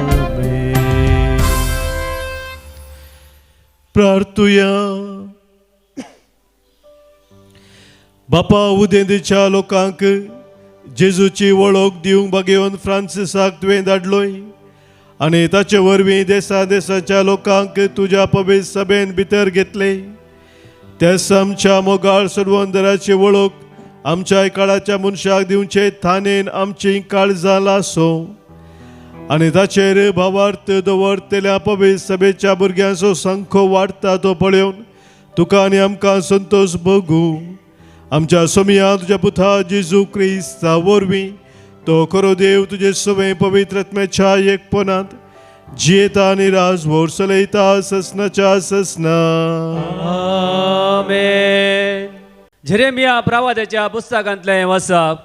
आमेन. प्रार्थुया. बापा उदेंदेच्या लोकांक जेजूची वळख दिवंक बागेवन फ्रांसिसाक तुवें धाडलोय आनी ताचे वरवीं देसा देशाच्या लोकांक तुज्या पवित्र सभेन भितर घेतले. त्यास आमच्या मोगाळ सोडवंदराची वळख आमच्या काळाच्या मनशाक दिवचे थानेन आमची काळजां लासो आनी ताचेर भावार्थ दवरतल्या पवित्र सभेच्या भुरग्यांचो संख्यो वाडटा तो पळोवन तुका आनी आमकां संतोश भोगू. आमच्या सोमिया तुज्या पुता जेजू क्रिस्ता वरवीं तो खरो देव तुजे सवे पवित्रत्म्याच्या एकपणांत जियेता आनी राजभर चलयता ससनाच्या ससना. आमेन. झेरेमिया प्रवाद्याच्या पुस्तकांतलें वाचप.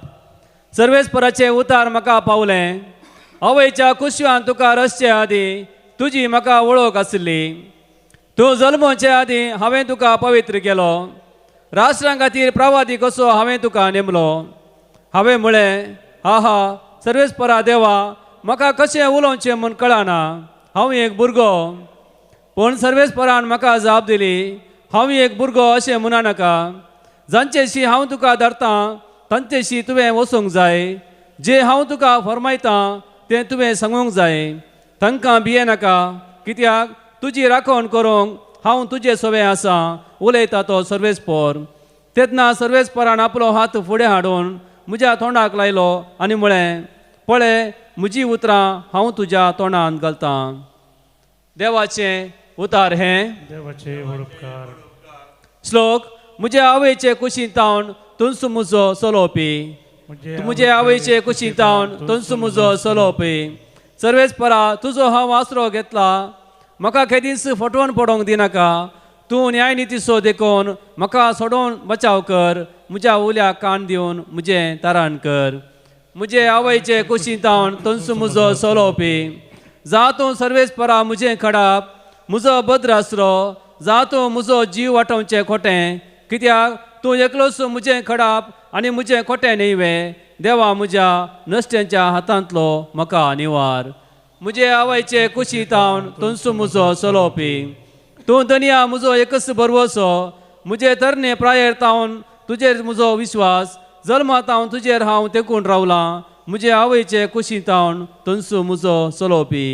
सर्वेस्पराचें उतार म्हाका पावलें. आवयच्या कुशव्यान तुका रसचे आदी तुजी म्हाका वळख आसली. तूं जल्मोचे आदी हांवें तुका पवित्र केलो. राष्ट्रां खातीर प्रवादी कसो हांवें तुका नेमलो. हांवें म्हळें आहा सर्वेस्परा देवा म्हाका कशें उलोवचें म्हूण कळना. हांव एक भुरगो. पूण सर्वेस्परान म्हाका जाप दिली हांव एक भुरगो अशें म्हणा नाका. जांचेशी हांव तुका धरतां तांचेशी तुवें वचूंक जाय. जें हांव तुका फरमायतां तें तुवें सांगूंक जाय. तांकां भियेनाका कित्याक तुजी राखण करूंक हांव तुजे सोबे आसा उलयता तो सर्वेस्पर. तेन्ना सर्वेस्परान आपलो हात फुडें हाडून म्हज्या तोंडाक लायलो आनी म्हळें पळय म्हजी उतरां हांव तुज्या तोंडांत घालतां. देवाचें उतार हें. देवाचे वळखकार श्लोक. म्हज्या आवयचे कुशींतावन तुंस म्हजो चलोवपी. म्हजे आवयचे कुशींतावन तुंस म्हजो चलोवपी. सर्वेस्परा तुजो हांव आसरो घेतला. म्हाका केदींच फटवण पडोवंक दिनाका. तूं न्यायनितीचो देखून म्हाका सोडून बचाव कर. म्हज्या उल्याक कान दिवन म्हजें तारण कर. म्हजे आवयचे कुशींतावन तुंस म्हजो चलोवपी. जा तूं सर्वेस्परा म्हजें खडाप म्हजो भद्र आसरो. जा तूं म्हजो जीव वाटोवचें खोटें कित्याक तूं एकलोच म्हजें खडाप आनी म्हजें खोटें न्हयवें. देवा म्हज्या नश्ट्यांच्या हातांतलो म्हाका निवार. म्हजे आवयचे कुशींतावन तुंस म्हजो चलोवपी. तूं दनिया म्हजो एकच बरवसो. म्हजे तरणे प्रायेर तावन तुजेर म्हजो विश्वास. जल्मांत हांव तुजेर हांव तेंकून रावलां. मुझे आवयचे कुशीतावन तंसू मुजो चलोवपी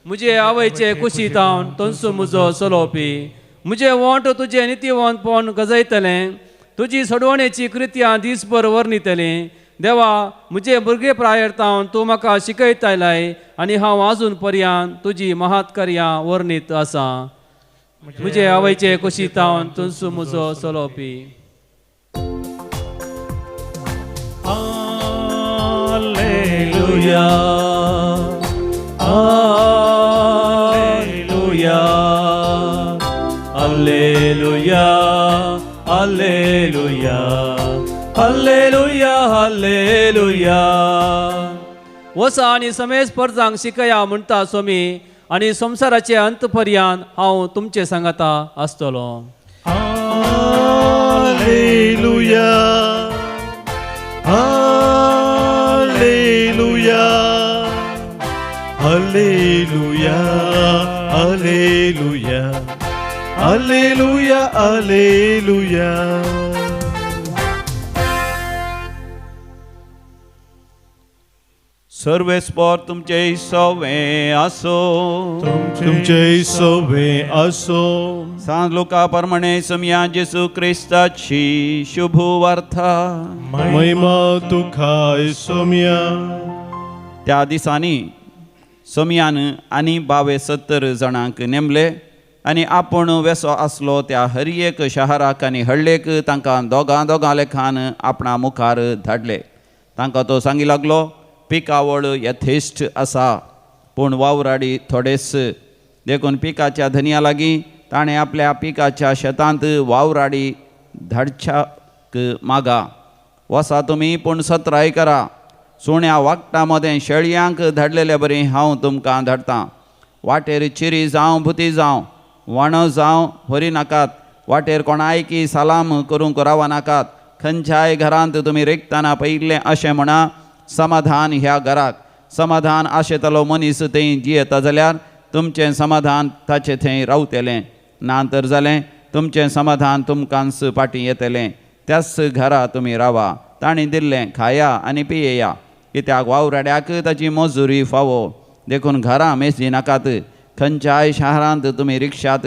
मुझे आवयचे कुशीतावन तंसू मुजो चलोवपी मुझे वोंट तुझे नित्यवंतपण गजयतलें तुजी सोडवणेची कृत्यां दिसभर वर्णितलें देवा मुझे भुरगेप्रायेरतावन तूं म्हाका शिकयतायलाय आनी हांव आजून पर्यंत तुजी महात्कार्यां वर्णीत आसा मुझे आवयचे कुशीतावन तंसू मुजो चलोवपी Alleluia. Alleluia. Alleluia. Alleluia. Alleluia. Alleluia. वसा आनी समेज परजांक शिकया म्हणटा स्वामी आनी संवसाराचे अंत पर्यंत हांव तुमचे सांगाता आसतलो Alleluia. Alleluia. Alleluia. Alleluia. Alleluia. Alleluia. सर्वेस्पर तुमचे सवे आसो तुमचे सोवे असो सांत लोका प्रमाणे समया जेसू क्रिस्ताची शुभ वार्ता महिमा तुखाय सोम्या. त्या दिसांनी समयान आनी 72 जाणांक नेमले आनी आपूण वेसो आसलो त्या हर एक शहराक आनी हळ्ळेक तांकां दोगां लेखान आपणा मुखार धाडले. तांकां तो सांगी लागलो पिकावळ यथेश्ट आसा पूण वावराडी थोडेच देखून पिकाच्या धन्या लागीं ताणें आपल्या पिकाच्या शेतांत वावराडी धाडच्याक मागा. वसा तुमी पूण सत्राय करा. सुण्या वागटा मदें शेळयांक धाडलेले बरें हांव तुमकां धाडटां. वाटेर चिरी जावं भुती जावं वाणो जावं व्हरी नाकात. वाटेर कोणायकी सालाम करूंक रावा नाकात. खंयच्याय घरांत तुमी रेखताना पयिल्लें अशें म्हणा समाधान ह्या घराक. समाधान आशेतलो मनीस थंय जियेता जाल्यार तुमचें समाधान ताचे थंय रावतलें. ना तर जालें तुमचें समाधान तुमकांच पाटी येतलें. त्याच घरा तुमी रावा. ताणें दिल्लें खाया आनी पियेया कित्याक वावराड्याक ताची मजुरी फावो. देखून घरां मेजी नाकात. खंयच्याय शारांत तुमी रिक्षात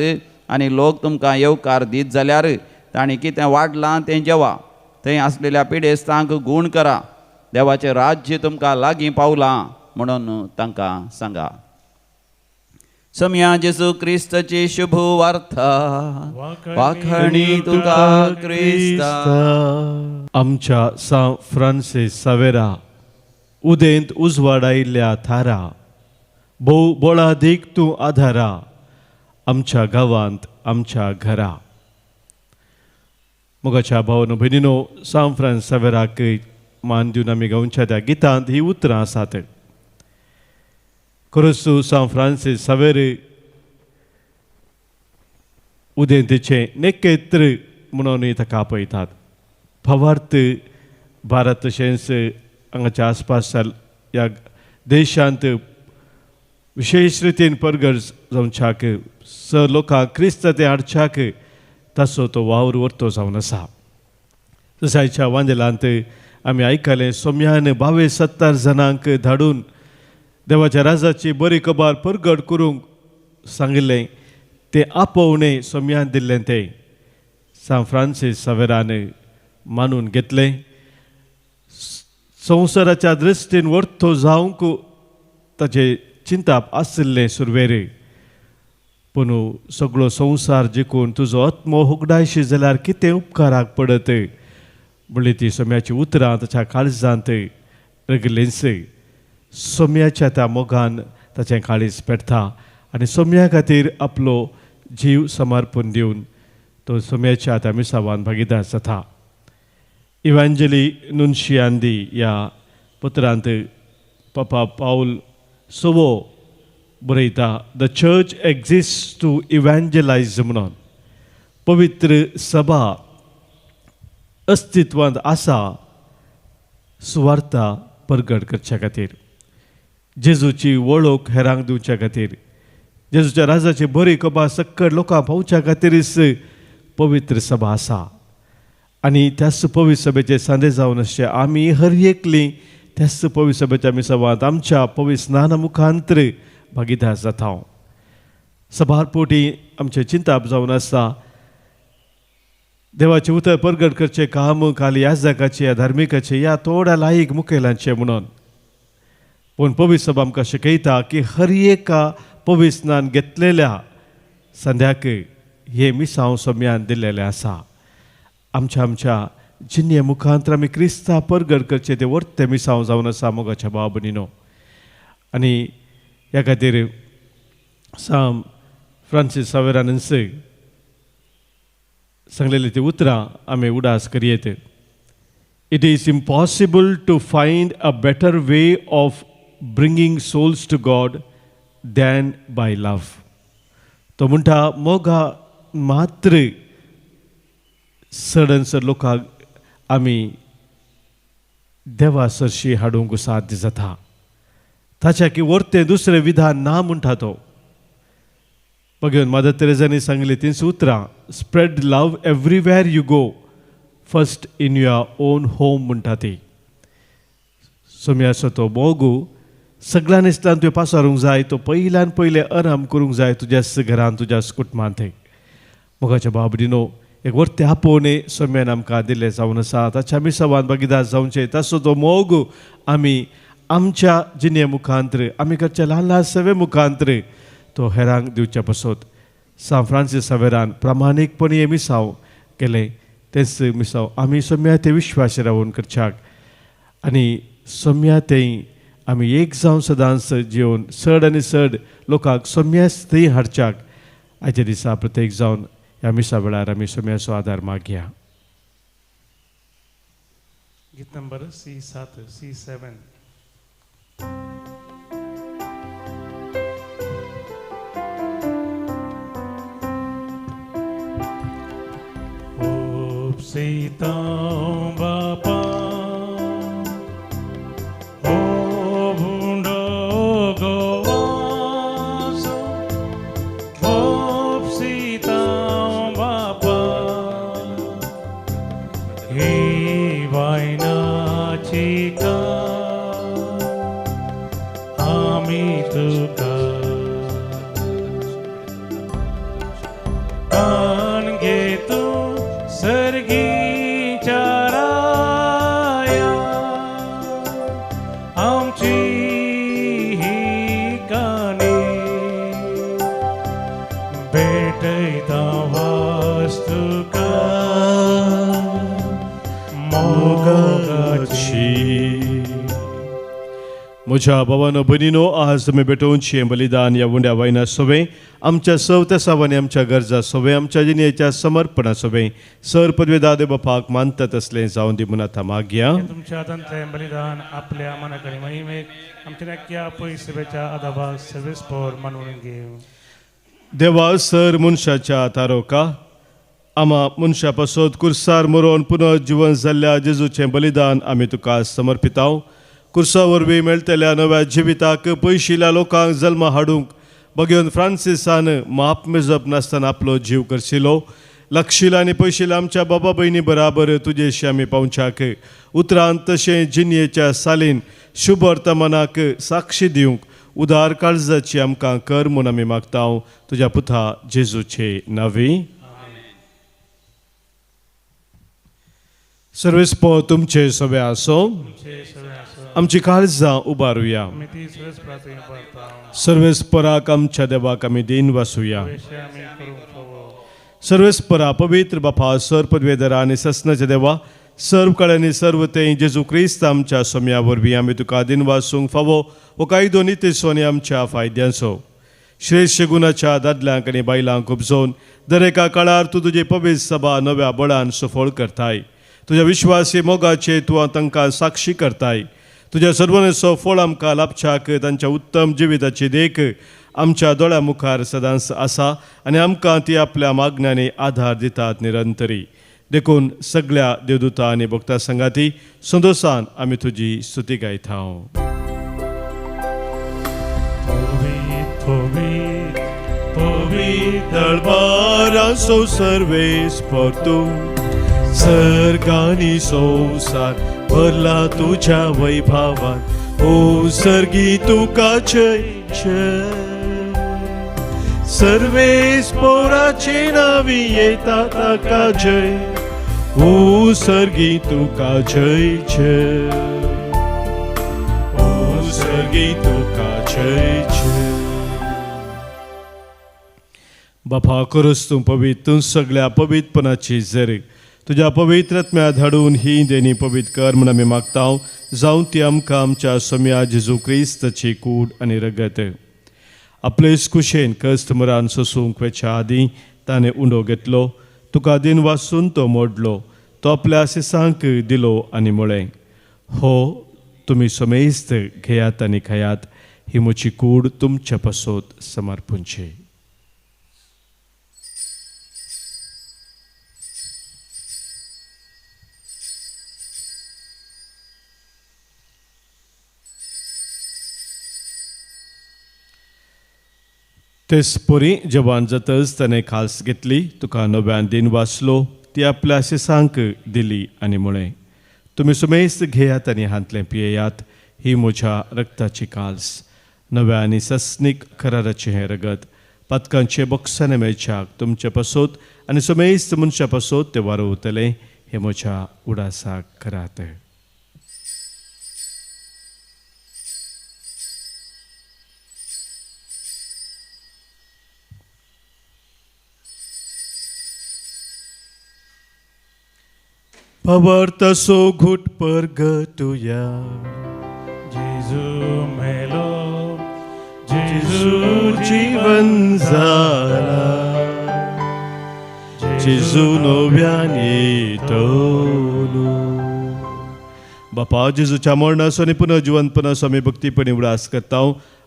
आनी लोक तुमकां येवकार दीत जाल्यार ताणीं कितें वाडलां तें जेवा. थंय आसलेल्या पिडेस्तांक गूण करा. देवाचें राज्य तुमकां लागीं पावलां म्हणून तांकां सांगा. समया जेसू क्रिस्ताची शुभ वार्ता वाखणी तुका क्रिस्ता. आमच्या सान फ्रांसीस सावेरा उदेंत उजवाडायिल्ल्या थारा भोव बोळादीक तूं आधारा आमच्या गांवांत आमच्या घरा. मोगाच्या भावन भयणीनो सान फ्रांस सावेराक मान दिवन आमी गावच्या त्या गितांत ही उतरां आसात. खरोच सान फ्रांसीस सावेर उदेंतेचें नेकेत्र म्हणून ताका आपयतात. भावार्थ भारत तशेंच हांगाच्या आसपास ह्या देशांत विशेष रितीन परगड जावच्याक लोकांक क्रिस्त ते हाडच्याक ताचो तो वावर वर्तो जावन आसा. तसायच्या वांदेलांत आमी आयकलें सोम्यान 72 जाणांक धाडून देवाच्या राजाची बरी खबर परगड करूंक सांगिल्लें. तें आपोवणें सोम्यान दिल्लें तें सान फ्रांसीस सावेरान मानून घेतलें. संवसाराच्या दृश्टीन वर्तो जावंक ताचें चिंता आशिल्लें सुरवेर. पूण सगळो संवसार जिखून तुजो आत्मो उगडायशी जाल्यार कितें उपकाराक पडत म्हणली ती सोम्याची उतरां ताच्या काळजांत रगलेंस. सोम्याच्या त्या मोगान ताचें काळीज पेटता आनी सोम्या खातीर आपलो जीव समर्पण दिवन तो सोम्याच्या त्या मिसावान भागीदार जाता. इव्हँजली नुन्शियांदी ह्या पत्रांत पापा पाऊल सोवो बरयता द चर्च एक्झिस्ट टू इव्हँजलायज म्हणून. पवित्र सभा अस्तित्वांत आसा सुवार्ता परगड करच्या खातीर, जेजूची वळख हेरांक दिवच्या खातीर, जेजूच्या राजाची बरी खबर सक्कड लोकांक पावच्या खातीरच पवित्र सभा आसा. आनी त्याच पवित्र सभेचे सांदे जावन अशें आमी हर एकलीं त्याच पवित्र सभेच्या मिसवांत आमच्या पवित्र स्नाना मुखांतर भागीदार जाता. सभारपोटी आमचे चिंताप जावन आसता. देवाचे उतर परगट करचे काम खाली याजकाचे या धार्मिकाचे या थोड्या लायक मुखेलांचे म्हणून. पूण पवित्र सभा आमकां शिकयता की हर एका पवित्र स्नान घेतलेल्या संध्याक हे मिसांव सोम्यान दिल्लेले आसा. आमच्या जिन्ने मुखांतर आमी क्रिस्ता परगट करचे ते वर्ते मिसांव जावन आसा मोगाच्या भाव भयणीनो. आनी ह्या खातीर साम फ्रांसीस सावेरानस सांगलेली ती उतरां आमी उडास करयेत. It is impossible to find a better way of bringing souls to God than by love. तो म्हणटा मोगा मात्र सडनसर लोकांक आमी देवा सरशी हाडूंक साध्य जाता. ताच्या की वर्तें दुसरें विधान ना म्हणटा तो. बघून मदर तेरेसांनी सांगली तीन उतरां spread love everywhere you go first in your on home म्हणटा ती. सोम्याचो तो मोगू सगळ्यां इश्टान तुवें पासरूंक जाय. तो पयल्यान पयलें आराम करूंक जाय तुज्याच घरान तुज्याच कुटुंबांत. मोगाच्या भाव भयणीनो एक वर्ते आपोवणे सोम्यान आमकां दिल्लें जावन आसा. ताच्या मिसवान भागीदार जावचें. तसो तो मोग आमी आमच्या जिणे मुखांतर आमी करच्या ल्हान ल्हान सेवे मुखांतर तो हेरांक दिवचे पसत. सान फ्रांसीस सावेरान प्रामाणीकपणी हे मिसांव केलें. तेच मिसांव आमी सोम्या ते विश्वास रावून करच्याक आनी सोम्या तें आमी एक जावन सदांच जिवन चड आनी चड लोकांक सोम्याच थंय हाडच्याक आयच्या दिसा प्रत्येक जावन ह्या मिसा वेळार आमी सोम्याचो आदार मागया. गीत number C7 C7. Sitão bapa o bundo gowaso o sitão bapa he vai na chica ami tuka kan getu सर्गीच्या राया आमची ही कानी भेटैता वास्तुका मोगाची. म्हज्या भावानो भयणीनो आज तुमी भेटोवनशें बलिदान ह्या उंड्या वायना सोवें आमच्या सवतेसावांनी आमच्या गरजा सोवें आमच्या जिणेच्या समर्पणा सोवें सर पदवेदादे बापाक मानतात असलें जावन दी म्हणून आतां मागया. तुमच्या हातांतलें बलिदान आपल्या मनाकडे महिमेक आमच्या नक्क्या पयसुबेच्या आदाबाक सर्वेस्पर मानून घेव. देवा सर मनशाच्या तारोका आमा मनशा पासत कुर्सार मरोवन पुनर्जीवन जाल्ल्या जेजूचें बलिदान आमी तुका समर्पितांव. कुर्सा वरवीं मेळटल्या नव्या जिविताक पयशिल्ल्या लोकांक जल्म हाडूंक बघेवन फ्रांसिसान माप मेजप नासतना आपलो जीव करशिल्लो. लक्षिल्ल्या आनी पयशिल्ल्या आमच्या बाबा भयणी बराबर तुजेशी आमी पावच्याक उतरांत तशें जिन्येच्या सालीन शुभ वर्तमानाक साक्षी दिवंक उदार काळजाची आमकां कर म्हूण आमी मागतांव तुज्या पुता जेजूचे नांवी. सर्वेस्पर तुमचे सवे आसो. आमची काळजां उबारुया. सर्वेस्पराक आमच्या देवाक आमी दिन वासुया. सर्वेस्परा पवित्र बापा सर पदवेदरा आनी ससनाच्या देवा सर्व कळ्यांनी सर्व ते जेजू क्रिस्त आमच्या सोम्या वरवीं आमी तुका दिन वासूंक फावो हो कायदो नितेसो आनी आमच्या फायद्यांचो. श्रेश्ठ गुणाच्या दादल्यांक आनी बायलांक उपजोवन दर एका काळार तूं तुजी पवित्र सभा नव्या बळान सफळ करताय. तुज्या विश्वासी मोगाचे तूं तांकां साक्षी करताय. तुज्या सर्वनेचो फळ आमकां लाभच्याक तांच्या उत्तम जिविताची देख आमच्या दोळ्या मुखार सदांच आसा आनी आमकां ती आपल्या मागण्यांनी आधार दितात निरंतरी. देखून सगळ्या देवदूतां आनी भक्तां संगाती संतोशान आमी तुजी स्तुती गायतांव. Povit दरबारांचो सर्वेस्पर तूं सर्गानी संसार भरला तुझ्या वैभवान, ओ सर्गी तुका जय जय. सर्वेस पोराचे नावी येता ताका जय, ओ सर्गी तुका जय जय, ओ सर्गी तुका जय जय. बापा खरोच तूं पवित्र, तूं सगळ्या पवित्रपणाची जर तुझ्या पवित्रत्म्या धाडून ही देणी पवित्र कर म्हूण आमी मागतां. जावं ती आमकां आमच्या सम्या जेजू क्रिस्ताची कूड आनी रगत आपलेच कुशेन कस्तमरान सोसूंक वेच्या आदीं ताणें उंडो घेतलो, तुका दिन वाचून तो मोडलो, तो आपल्या सिसांक दिलो आनी म्हळें, हो तुमी समेस्त घेयात आनी खायात, ही म्हजी कूड तुमच्या पासत समर्पूंची. तेच पोरी जवान जातच ताणें खास घेतली, तुका नव्यान दिन वाचलो, ती आपल्या सिसांक दिली आनी म्हळें, तुमी सुमेस्त घेयात आनी हांतलें पियेयात, ही म्हज्या रक्ताची काल्स, नव्या आनी सस्नीक कराराचें हें रगत, पातकांचे बक्षाने मेळच्याक तुमचे पासत आनी सुमेस्त मनशा पासत ते वारोवतलें, हें म्हज्या उडासाक करात. Pavartaso घुट परगटुया, जेजू मेलो, जेजू जीवन जाला, जेजू नव्यान येतलो. बापा जेजूच्या मरणाचो आनी पुनर्जिवंतपणाचो आमी भक्तीपणी उडास करता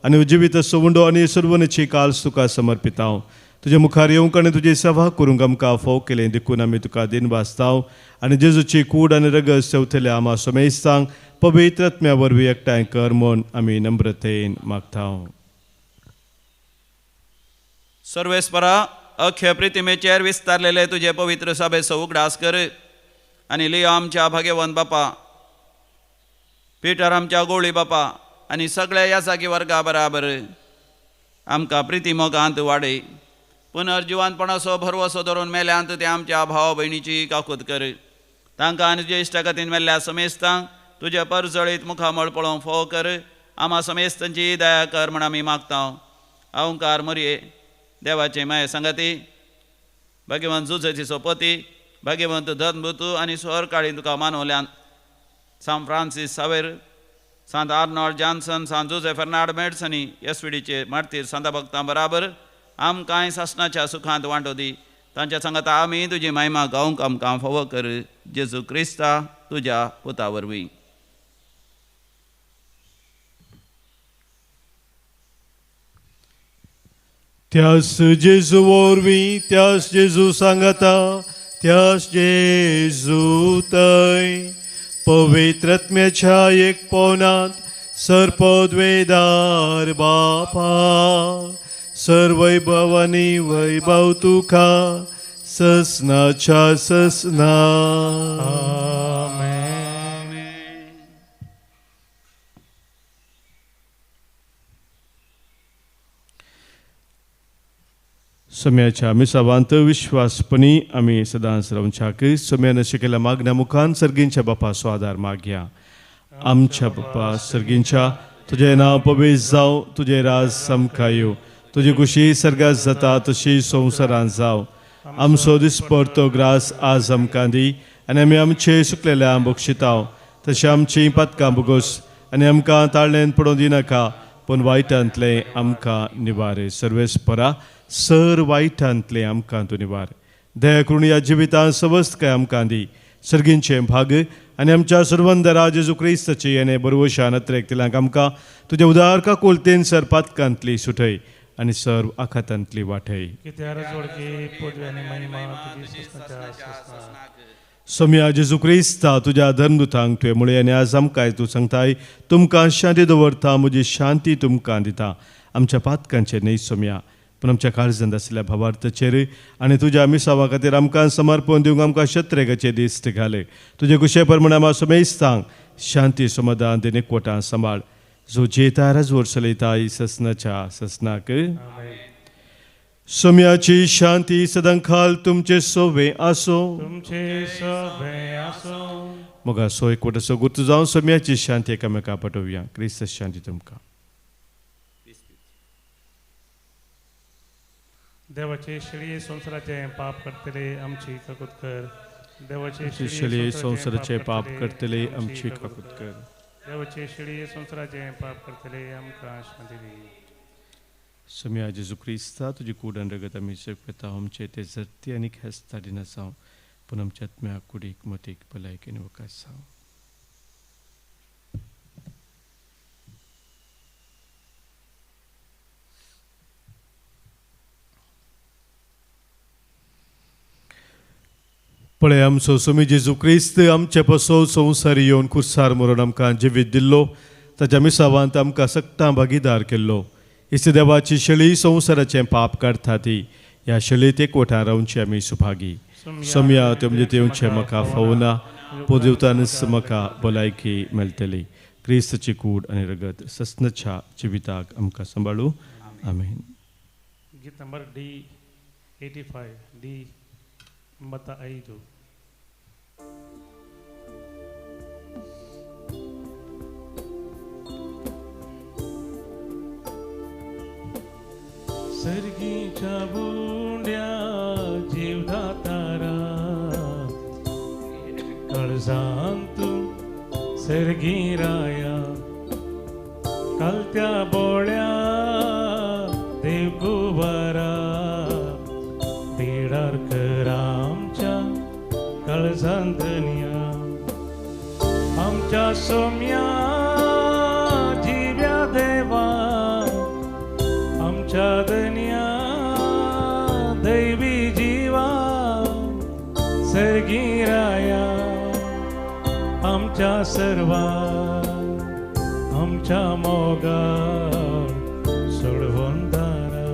आनी जिवीत सोवंडो आनी सर्वनेची काल्स तुका समर्पिता. तुजे मुखार येवंक आनी तुजी सेवा करूंक आमकां फोव केलें देखून आमी तुका दिन वाचता आनी जेजूची कूड आनी रगत सेवतल्या आमा समेस्तांक पवित्रत्म्या वरवीं एकठांय कर म्हूण आमी नम्रतेन मागता. सर्वेस्परा अख्खे प्रितिमेचेर विस्तारलेले तुजे पवित्र सभेचो उगडास कर आनी लियो आमच्या भाग्यवंत बापा, पिटर आमच्या गोळी बापा आनी सगळ्या यासाकी वर्गा बराबर आमकां प्रितिमोगांत वाडय. पुनर्जिवानपणाचो भरवसो धरून मेल्यांत ते आमच्या भावा भयणीची काकूत कर. तांकां आनी तुजे इश्टगतीन मेल्ल्या समेस्तांक तुजे परजळीत मुखामळ पळोवंक फोव कर. आमा समेस्तांची दया कर म्हण आमी मागता. अवंकार मरये देवाचे माये संगती, भगवंत जुजेचो पती, भगवंत धनभुतू आनी स्वर काळी तुका मानवल्यान सान फ्रांसीस सावेर, सांत आर्नॉल्ड जॉन्सन, सांत जुजे फर्नांड मेड्सनी एसविडीचे मारतीर सांता भक्तां बराबर आमकांय सासणाच्या सुखांत वांटो दी. तांच्या सांगाता आमी तुजी महिमा गावंक आमकां फोव कर. जेजू क्रिस्ता तुज्या पुता वरवीं. त्यास जेजू वरवीं, त्यास जेजू सांगता, त्यास जेजू थंय पवित्रत्म्याच्या एकपणांत सर्पद्वेदार बापा, सर्वैभवानी वैभव तुका ससनाच्या ससना. आमेन. सम्याच्या मिसावांत विश्वासपणी आमी सदांच रावच्याक सम्यान शिकयल्या मागण्या मुखान सर्गींच्या बापा स्वादार मागया. आमच्या बापा सर्गींच्या, तुजें नांव पवित्र जावं, तुजें राज समका येवं, तुजी खुशी सर्गात जाता तशी संवसारांत जावं. आमचो दिसपरतो ग्रास आज आमकां दी आनी आमी आमचे सुकलेल्या बक्षिता तशें आमची पातकां बुगोस आनी आमकां ताळणेन पडोवं दिनाका, पूण वायटांतले आमकां निवार. सर्वेस्परा सर वायटांतले आमकां तूं निवार. दया करून ह्या जिवितांत सवस्तकाय आमकां दी. सर्गींचे भाग आनी आमच्या सर्वंदरा जेजू क्रिस्ताची येणे बरोवशा नत्रेक तिलांक आमकां तुज्या उदारका कोलतेन सर पातकांतली सुटय आनी सर्व आखातांतली वाटय. कित्यार जोडकी पदवी आनी महिमा तुजी सस्ताच्या सस्ता. सम्या जेजू क्रिस्ता तुज्या धर्मदुतांक तुवें म्हळें आनी आज आमकांय तूं सांगताय, तुमकां शांती दवरता, म्हजी शांती तुमकां दिता. आमच्या पातकांचे न्हय सम्या, पूण आमच्या काळजांत आशिल्ल्या भावार्थाचेर आनी तुज्या मिसावा खातीर आमकां समर्पण दिवंक आमकां शत्रेगाचे दिश्ट घाले. तुजे कुशे प्रमाणे आमी सुमेस्तांक शांती समाधान दिन एकवटां सांबाळ. जो जेता राजवट चलयता ससनाच्या ससनाक. सोम्याची शांती सदांखाल तुमचे सोवे आसो. तुमचे सोबे आसो. मोगा सो एकवटाचो गुर्त जावन सोम्याची शांती एकामेका पटोवया. क्रिस्त शांती तुमकां. देवाचे शिळये संवसाराचे पाप करतले आमची काकूत कर. देवाचे शिळे संवसाराचे पाप करतले आमची काकूत कर. देवाचे शिळये संवसाराचे पाप करतले आमकां शांती दी. सोम्या जेजू क्रिस्ता तुजी कूडन रगत आमी शकता आमचे ते जर्ती आनी खेस्ता दिना जावं पूण आमच्या आत्म्या कुडीक मतीक भलायकेन वकास जावं. पळय आमचो सोमी जेजू क्रिस्त आमचे पसो संवसार येवन खुर्सार मरून आमकां जिवीत दिल्लो. ताच्या मिसावांत आमकां सक्तां भागीदार केल्लो. इस देवाची शळी संवसाराचें पाप काडटा ती ह्या शळीत एकवटां रावची आमी सुभागी. सोम्या तुमचे तेवचे म्हाका फावना पोदिवतानच म्हाका भलायकी मेळटली. क्रिस्तची कूड आनी रगत ससनाच्या जिविताक आमकां सांबाळू. आमेन. गीत नंबर D85 D 85. सर्गीच्या बुंड्या जीवदातारा काळजांत तूं सर्गी राया. कालत्या बोळ्या देवकुबारा बिडार करा आमच्या काळजांतन्या. आमच्या सोम्या जिव्या देवा आमच्या दन्या दैवी जीवा सर्गी राया. आमच्या सर्वा आमच्या मोगार सोडवून दारा.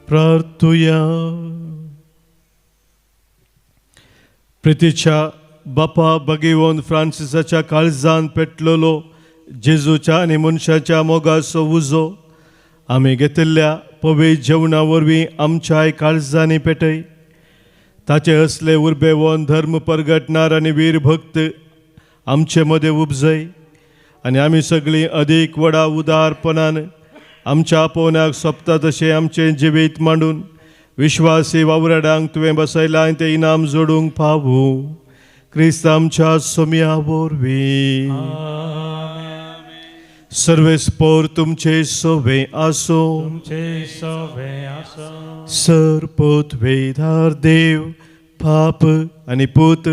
प्रार्थुया. प्रितीच्या बापा भगिवोन फ्रांसिसाच्या काळजान पेटलेलो जेजूच्या आनी मनशाच्या मोगाचो उजो आमी घेतिल्ल्या पवित्र जेवणा वरवीं आमच्याय काळजांनी पेटय. ताचे असले उर्बेवोन धर्म परगटणार आनी वीर भक्त आमचे मदें उपजय आनी आमी सगळीं अदीक व्हडा उदारपणान आमच्या आपोवण्याक सोंपता तशें आमचें जिवीत मांडून विश्वासी वावराड्यांक तुवें बसयलां तें इनाम जोडूंक फावूं. क्रिस्त आमच्या सोम्या वरवीं. सर्वेस्पोर तुमचे सोवे आसो. तुमचे सोबे आसो. सरपोत वेधार देव पाप आनी पूत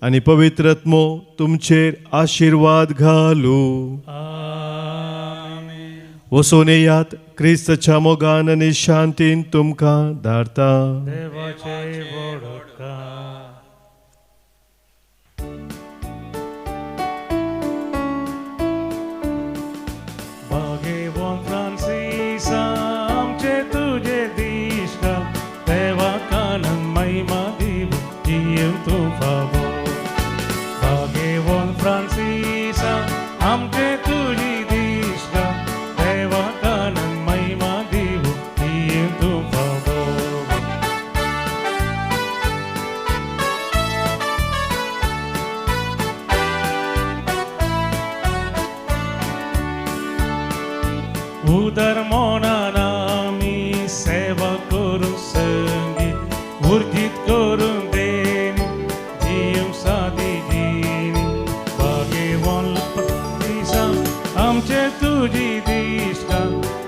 आनी पवित्रत्मो तुमचेर आशिर्वाद घालू. आमेन. वचून येयात क्रिस्तच्या मोगान आनी शांतीन तुमकां धाडटा. देवाचे वडका. भाग्यवान फ्रांसिसा आमचे तुझे दिश्टा. देवा कानन महिमा दिव जीव तू फावो. भाग्यवान फ्रांसिसा आमचे तुझी दिश्टा. देवा कानन महिमा दिव जीव तू फावो. उदर मोनान आमी सेवा करून संगीत उर्जीत करून देनी जीव सादी जिनी. भाग्यवान फ्रांसिसा आमचे तुझी दिश्टा.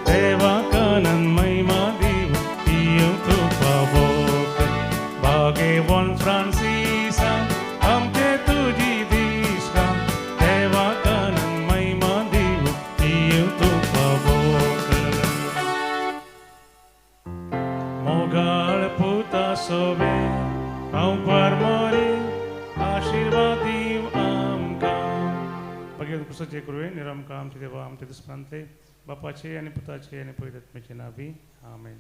देवा कानन महिमा दिव जीव तू फावो. भाग्यवान फ्रांसिसा आमचे तुझी दिश्टा. देवा कानन महिमा दिव जीव तू फावो. घेऊन पुस्तचे करुवे निरमका आमचे देवा आमचे दुश्मनांतले बापाचे आणि पुताचे आणि पवित्र आत्म्याचे नावी आमेन.